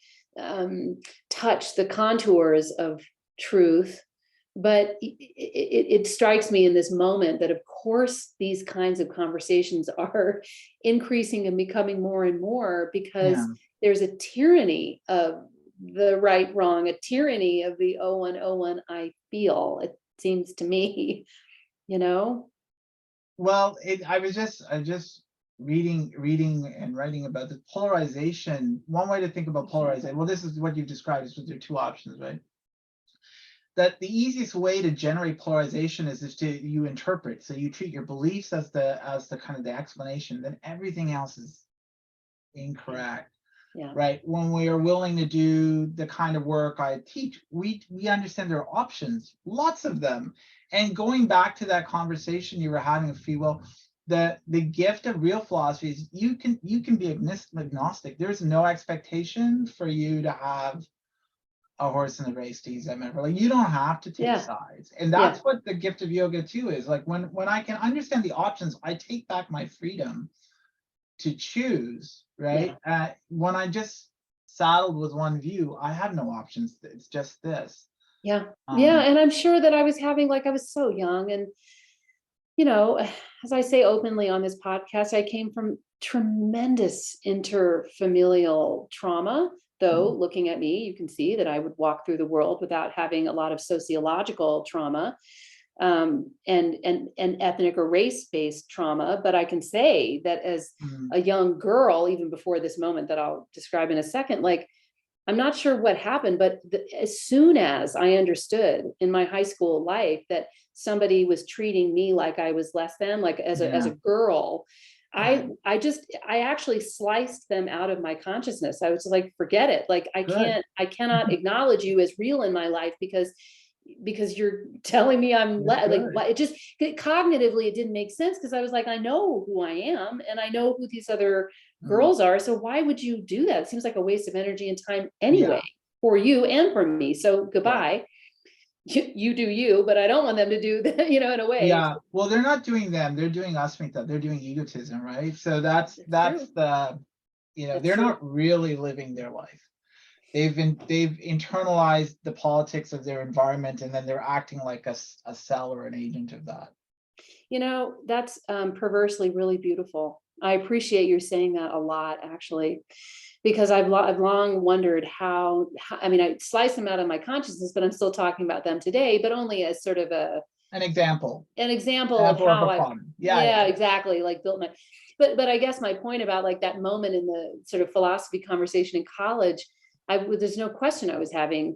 touch the contours of truth, but it strikes me in this moment that, of course, these kinds of conversations are increasing and becoming more and more, because Yeah. there's a tyranny of the right, wrong, a tyranny of the oh one I feel, it seems to me, you know? Well, I just reading and writing about the polarization. One way to think about polarization, well, this is what you've described, is that there are two options, right? That the easiest way to generate polarization is to you interpret. So you treat your beliefs as the kind of the explanation, then everything else is incorrect. Yeah. Right? When we are willing to do the kind of work I teach, we understand there are options, lots of them. And going back to that conversation you were having with free will, the gift of real philosophy is you can be agnostic. There's no expectation for you to have a horse in the race, to use that metaphor. Like, you don't have to take Yeah. sides. And Yeah. that's what the gift of yoga too is. Like, when I can understand the options, I take back my freedom to choose, right? When I just saddled with one view, I have no options. It's just this. Yeah. Yeah. Um, And I'm sure that I was having, like, I was so young, and, as I say openly on this podcast, I came from tremendous interfamilial trauma. Though looking at me, you can see that I would walk through the world without having a lot of sociological trauma, and ethnic or race-based trauma. But I can say that as mm, a young girl, even before this moment that I'll describe in a second, like, I'm not sure what happened, but as soon as I understood in my high school life that somebody was treating me like I was less than, like as yeah, a girl, right. I actually sliced them out of my consciousness. I was like, forget it. Like, Good. I cannot acknowledge you as real in my life, because you're telling me I'm That's like, good. what, cognitively it didn't make sense, because I was like, I know who I am and I know who these other Mm, girls are. So why would you do that? It seems like a waste of energy and time anyway, yeah, for you and for me. So right. goodbye. You do you, but I don't want them to do that, in a way. Yeah. Well, they're not doing them. They're doing asmita. They're doing egotism, right? So That's that's true. the, That's they're true. not really living their life. They've internalized the politics of their environment, and then they're acting like a cell or an agent of that. That's perversely really beautiful. I appreciate you saying that a lot, actually, because I've long wondered how, I mean, I slice them out of my consciousness, but I'm still talking about them today, but only as sort of An example. an example of how Metaphorical I've, fun. Yeah, yeah, yeah. exactly, like, built my, but I guess my point about, like, that moment in the sort of philosophy conversation in college, there's no question I was having,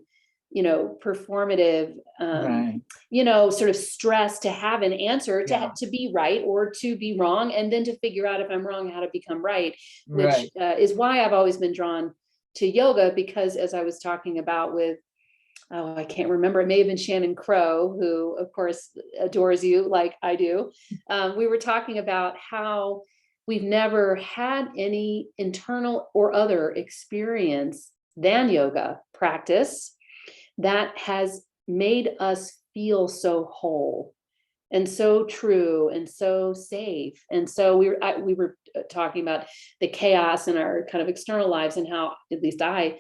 performative, Right. sort of stress to have an answer, Yeah. to be right or to be wrong, and then to figure out if I'm wrong, how to become right, which Right. is why I've always been drawn to yoga, because as I was talking about with, oh, I can't remember, it may have been Shannon Crow, who of course adores you like I do. We were talking about how we've never had any internal or other experience than yoga practice that has made us feel so whole and so true and so safe. And so we were talking about the chaos in our kind of external lives, and how, at least I,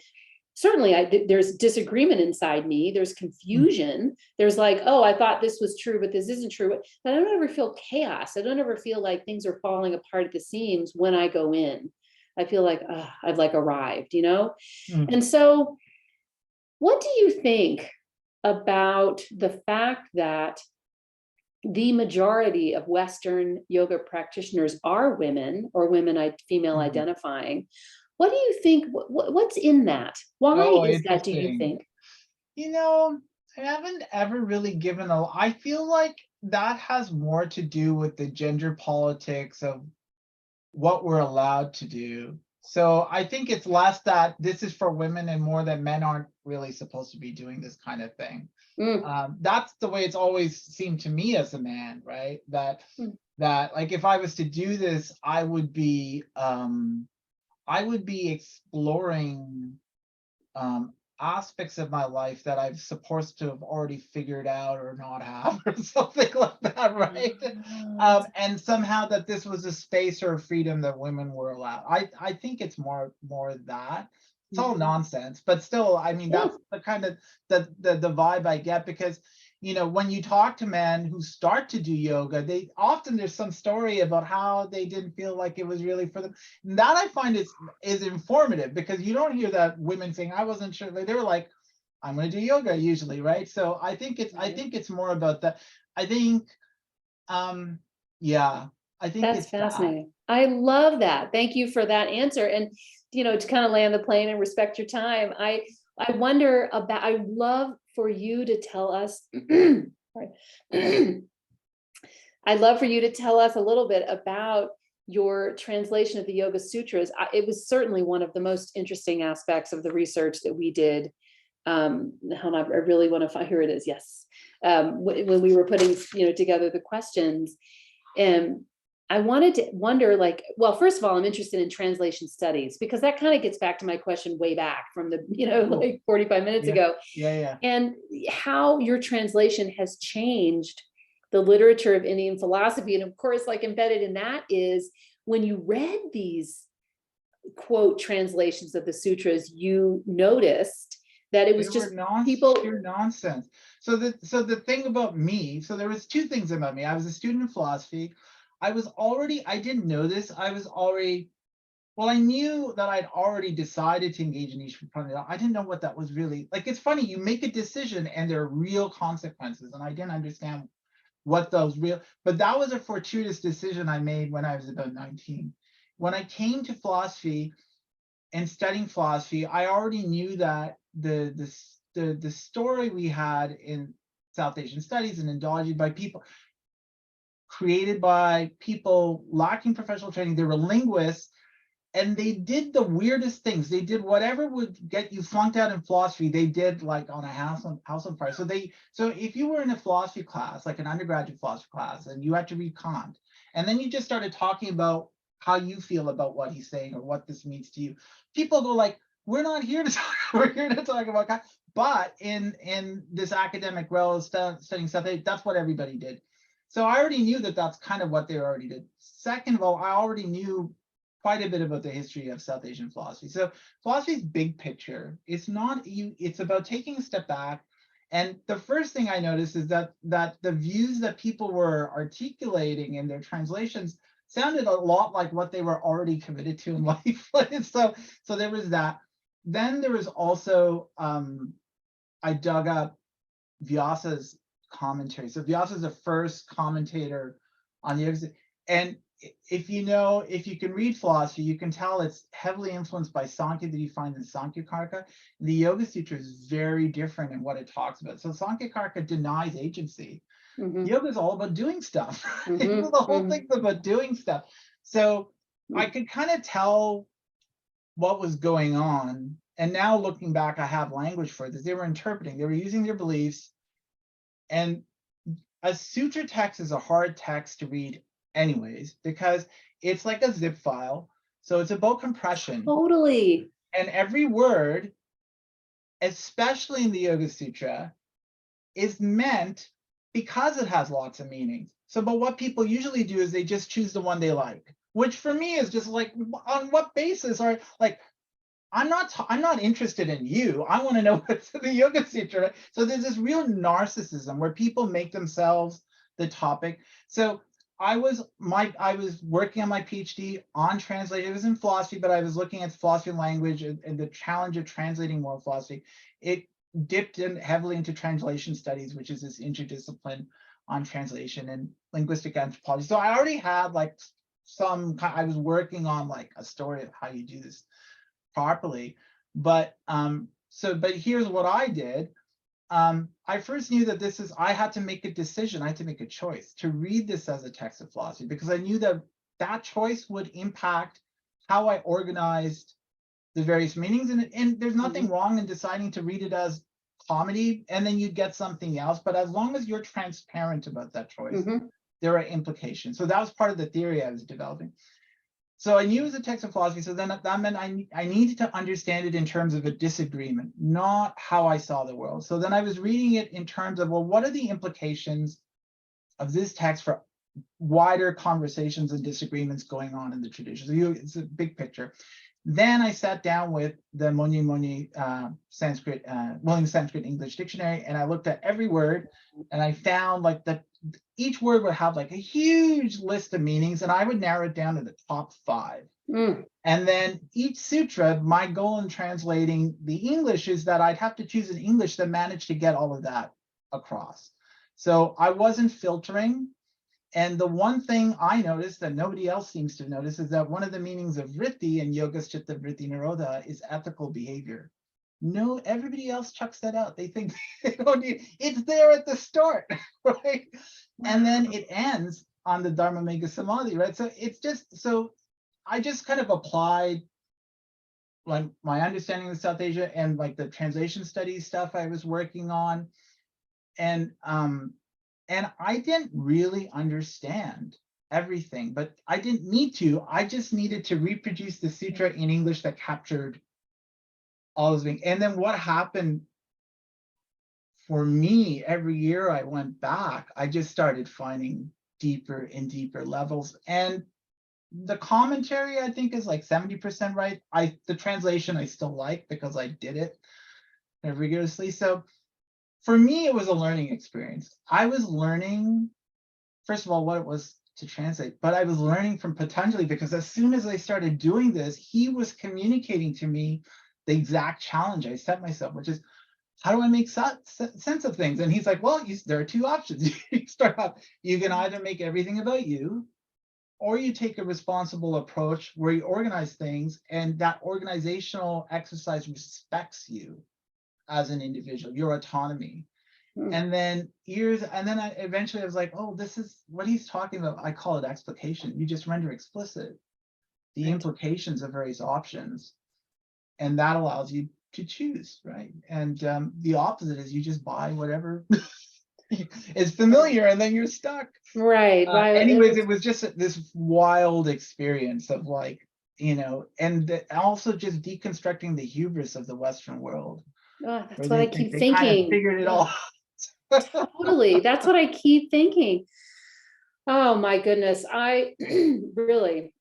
certainly there's disagreement inside me, there's Mm, confusion, there's like, oh, I thought this was true but this isn't true, but I don't ever feel chaos, I don't ever feel like things are falling apart at the seams when I go in. I feel like, I've like arrived, mm. and so what do you think about the fact that the majority of Western yoga practitioners are women, or female Mm. identifying? What do you think? What's in that? Why Oh, is that, do you interesting. think? You know, I haven't ever really given a. I feel like that has more to do with the gender politics of what we're allowed to do. So I think it's less that this is for women and more that men aren't really supposed to be doing this kind of thing. Mm, That's the way it's always seemed to me as a man, right? mm, That like if I was to do this, I would be exploring um, aspects of my life that I'm supposed to have already figured out or not have, or something like that, right? that's, And somehow that this was a space or a freedom that women were allowed. I think it's more that. it's all nonsense, but still, I mean, Yeah. that's the kind of the vibe I get, because when you talk to men who start to do yoga, they often, there's some story about how they didn't feel like it was really for them. And that I find is informative, because you don't hear that women saying, I wasn't sure. Like, they were like, I'm going to do yoga usually, right? So I think it's more about that. I think, yeah, I think That's it's that. fascinating. I love that. Thank you for that answer. And, to kind of land the plane and respect your time, I wonder about, I love for you to tell us, sorry. I'd love for you to tell us a little bit about your translation of the Yoga Sutras. It was certainly one of the most interesting aspects of the research that we did. Hold on, I really want to find, here it is. Yes. When we were putting, together the questions, and I wanted to wonder, like, well, first of all, I'm interested in translation studies, because that kind of gets back to my question way back from the, Cool. like 45 minutes Yeah. ago, Yeah. and how your translation has changed the literature of Indian philosophy. And of course, like, embedded in that is, when you read these quote translations of the sutras, you noticed that it They was were just people. pure nonsense. So the thing about me, so there was two things about me. I was a student of philosophy. I didn't know this. Well, I knew that I'd already decided to engage in Ishvara Pranidhana. I didn't know what that was really like. It's funny, you make a decision and there are real consequences, and I didn't understand what those real, but that was a fortuitous decision I made when I was about 19. When I came to philosophy and studying philosophy, I already knew that the story we had in South Asian studies and Indology by people created by people lacking professional training. They were linguists, and they did the weirdest things. They did whatever would get you flunked out in philosophy. They did, like, on a house on fire. So if you were in a philosophy class, like an undergraduate philosophy class, and you had to read Kant, and then you just started talking about how you feel about what he's saying or what this means to you, people go like, we're not here to talk, we're here to talk about Kant. But in this academic world, studying stuff, that's what everybody did. So I already knew that that's kind of what they already did. Second of all, I already knew quite a bit about the history of South Asian philosophy. So philosophy is big picture. It's not you. It's about taking a step back. And the first thing I noticed is that the views that people were articulating in their translations sounded a lot like what they were already committed to in life. So there was that. Then there was also I dug up Vyasa's commentary. So Vyasa is the first commentator on the yoga, and if you can read philosophy, you can tell it's heavily influenced by Sankhya that you find in Sankhya-karka. The Yoga Sutra is very different in what it talks about. So Sankhya-karka denies agency. Mhm. Yoga is all about doing stuff. Mhm. The whole thing's about doing stuff. So I could kind of tell what was going on. And now looking back, I have language for this. They were interpreting, they were using their beliefs. And a sutra text is a hard text to read anyways, because it's like a zip file. So it's about compression. Totally. And every word, especially in the Yoga Sutra, is meant because it has lots of meanings. So, but what people usually do is they just choose the one they like, which for me is just like, on what basis? Or like, I'm not interested in you. I want to know what's in the Yoga Sutra. Right? So there's this real narcissism where people make themselves the topic. So I was working on my PhD on translation. It was in philosophy, but I was looking at philosophy and language and the challenge of translating moral philosophy. It dipped in heavily into translation studies, which is this interdiscipline on translation and linguistic anthropology. So I already had like I was working on like a story of how you do this properly. But here's what I did. I first knew that I had to make a decision. I had to make a choice to read this as a text of philosophy, because I knew that choice would impact how I organized the various meanings. And there's nothing wrong in deciding to read it as comedy and then you get something else. But as long as you're transparent about that choice, there are implications. So that was part of the theory I was developing. So I knew it was a text of philosophy. So then that meant I needed to understand it in terms of a disagreement, not how I saw the world. So then I was reading it in terms of, well, what are the implications of this text for wider conversations and disagreements going on in the tradition? So it's a big picture. Then I sat down with the Moni Sanskrit, Williams Sanskrit English Dictionary, and I looked at every word, and I found like each word would have like a huge list of meanings, and I would narrow it down to the top 5. And then each sutra, my goal in translating the English is that I'd have to choose an English that managed to get all of that across. So I wasn't filtering. And the one thing I noticed that nobody else seems to notice is that one of the meanings of vritti in Yoga Chitta Vritti Nirodha is ethical behavior. No, everybody else chucks that out. They think they don't need, it's there at the start, right? And then it ends on the Dharma Mega Samadhi, right? So it's just, so I just kind of applied like my understanding of South Asia and like the translation studies stuff I was working on. And I didn't really understand everything, but I didn't need to. I just needed to reproduce the sutra in English that captured all those things. And then what happened for me, every year I went back, I just started finding deeper and deeper levels. And the commentary, I think, is like 70% right. The translation I still like because I did it rigorously. So for me, it was a learning experience. I was learning, first of all, what it was to translate, but I was learning from Patanjali because as soon as I started doing this, he was communicating to me the exact challenge I set myself, which is, how do I make sense of things? And he's like, well, there are 2 options. You start off, you can either make everything about you, or you take a responsible approach where you organize things, and that organizational exercise respects you as an individual, your autonomy. And then eventually I was like, oh, this is what he's talking about. I call it explication. You just render explicit the implications of various options, and that allows you to choose, right? And the opposite is you just buy whatever is familiar, and then you're stuck. Right. Anyways, it was just this wild experience of like, and also just deconstructing the hubris of the Western world. Oh, that's Where what they I think keep they kind of thinking. figured it all. Totally. That's what I keep thinking. Oh my goodness. I really,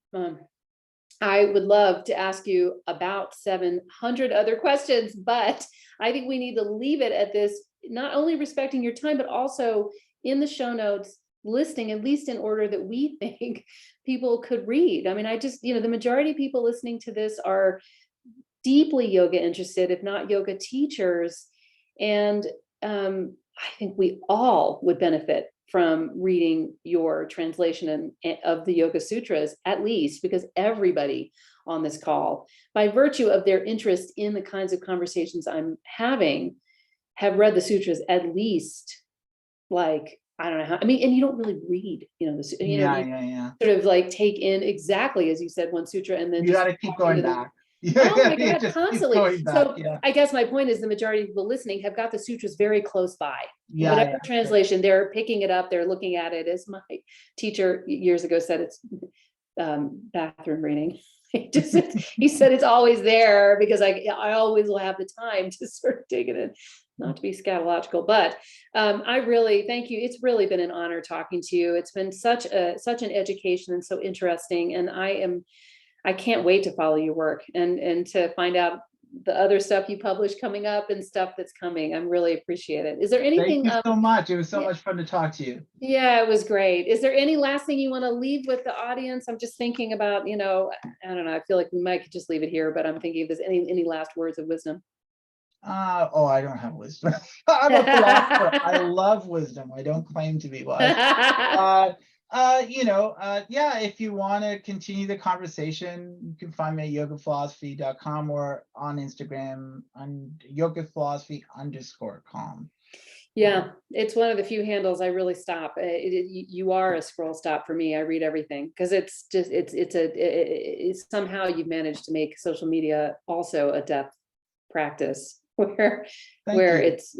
I would love to ask you about 700 other questions, but I think we need to leave it at this, not only respecting your time, but also in the show notes, listing, at least in order that we think people could read. I mean, I just, the majority of people listening to this are deeply yoga interested, if not yoga teachers. And I think we all would benefit from reading your translation of the Yoga Sutras, at least, because everybody on this call, by virtue of their interest in the kinds of conversations I'm having, have read the sutras at least, like, I don't know how, I mean, and you don't really read, you sort of like take in exactly, as you said, one sutra, and then You just got to keep going back. oh my You God, just keep constantly. going back. So Yeah. I guess my point is the majority of people listening have got the sutras very close by. Yeah, Whatever translation, they're picking it up, they're looking at it. As my teacher years ago said, it's bathroom reading. He said it's always there because I always will have the time to sort of take it in. Not to be scatological, but I really thank you. It's really been an honor talking to you. It's been such an education and so interesting. And I can't wait to follow your work and to find out the other stuff you publish coming up and stuff that's coming. I'm really appreciate it. Is there anything? Thank you so much. It was so much fun to talk to you. Yeah, it was great. Is there any last thing you want to leave with the audience? I'm just thinking about, I don't know. I feel like we might just leave it here, but I'm thinking if there's any last words of wisdom. I don't have wisdom. I'm a philosopher. I love wisdom. I don't claim to be wise. Yeah, if you want to continue the conversation, you can find me at yogaphilosophy.com or on Instagram on yogaphilosophy_com. Yeah, it's one of the few handles I really stop. You are a scroll stop for me. I read everything because it's just it's somehow you've managed to make social media also a depth practice where it's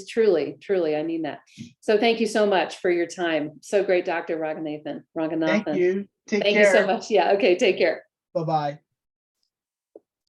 truly I mean that. So thank you so much for your time. So great, Dr. Ranganathan. Thank you. Take care. Thank you so much. Yeah, okay, take care. Bye-bye.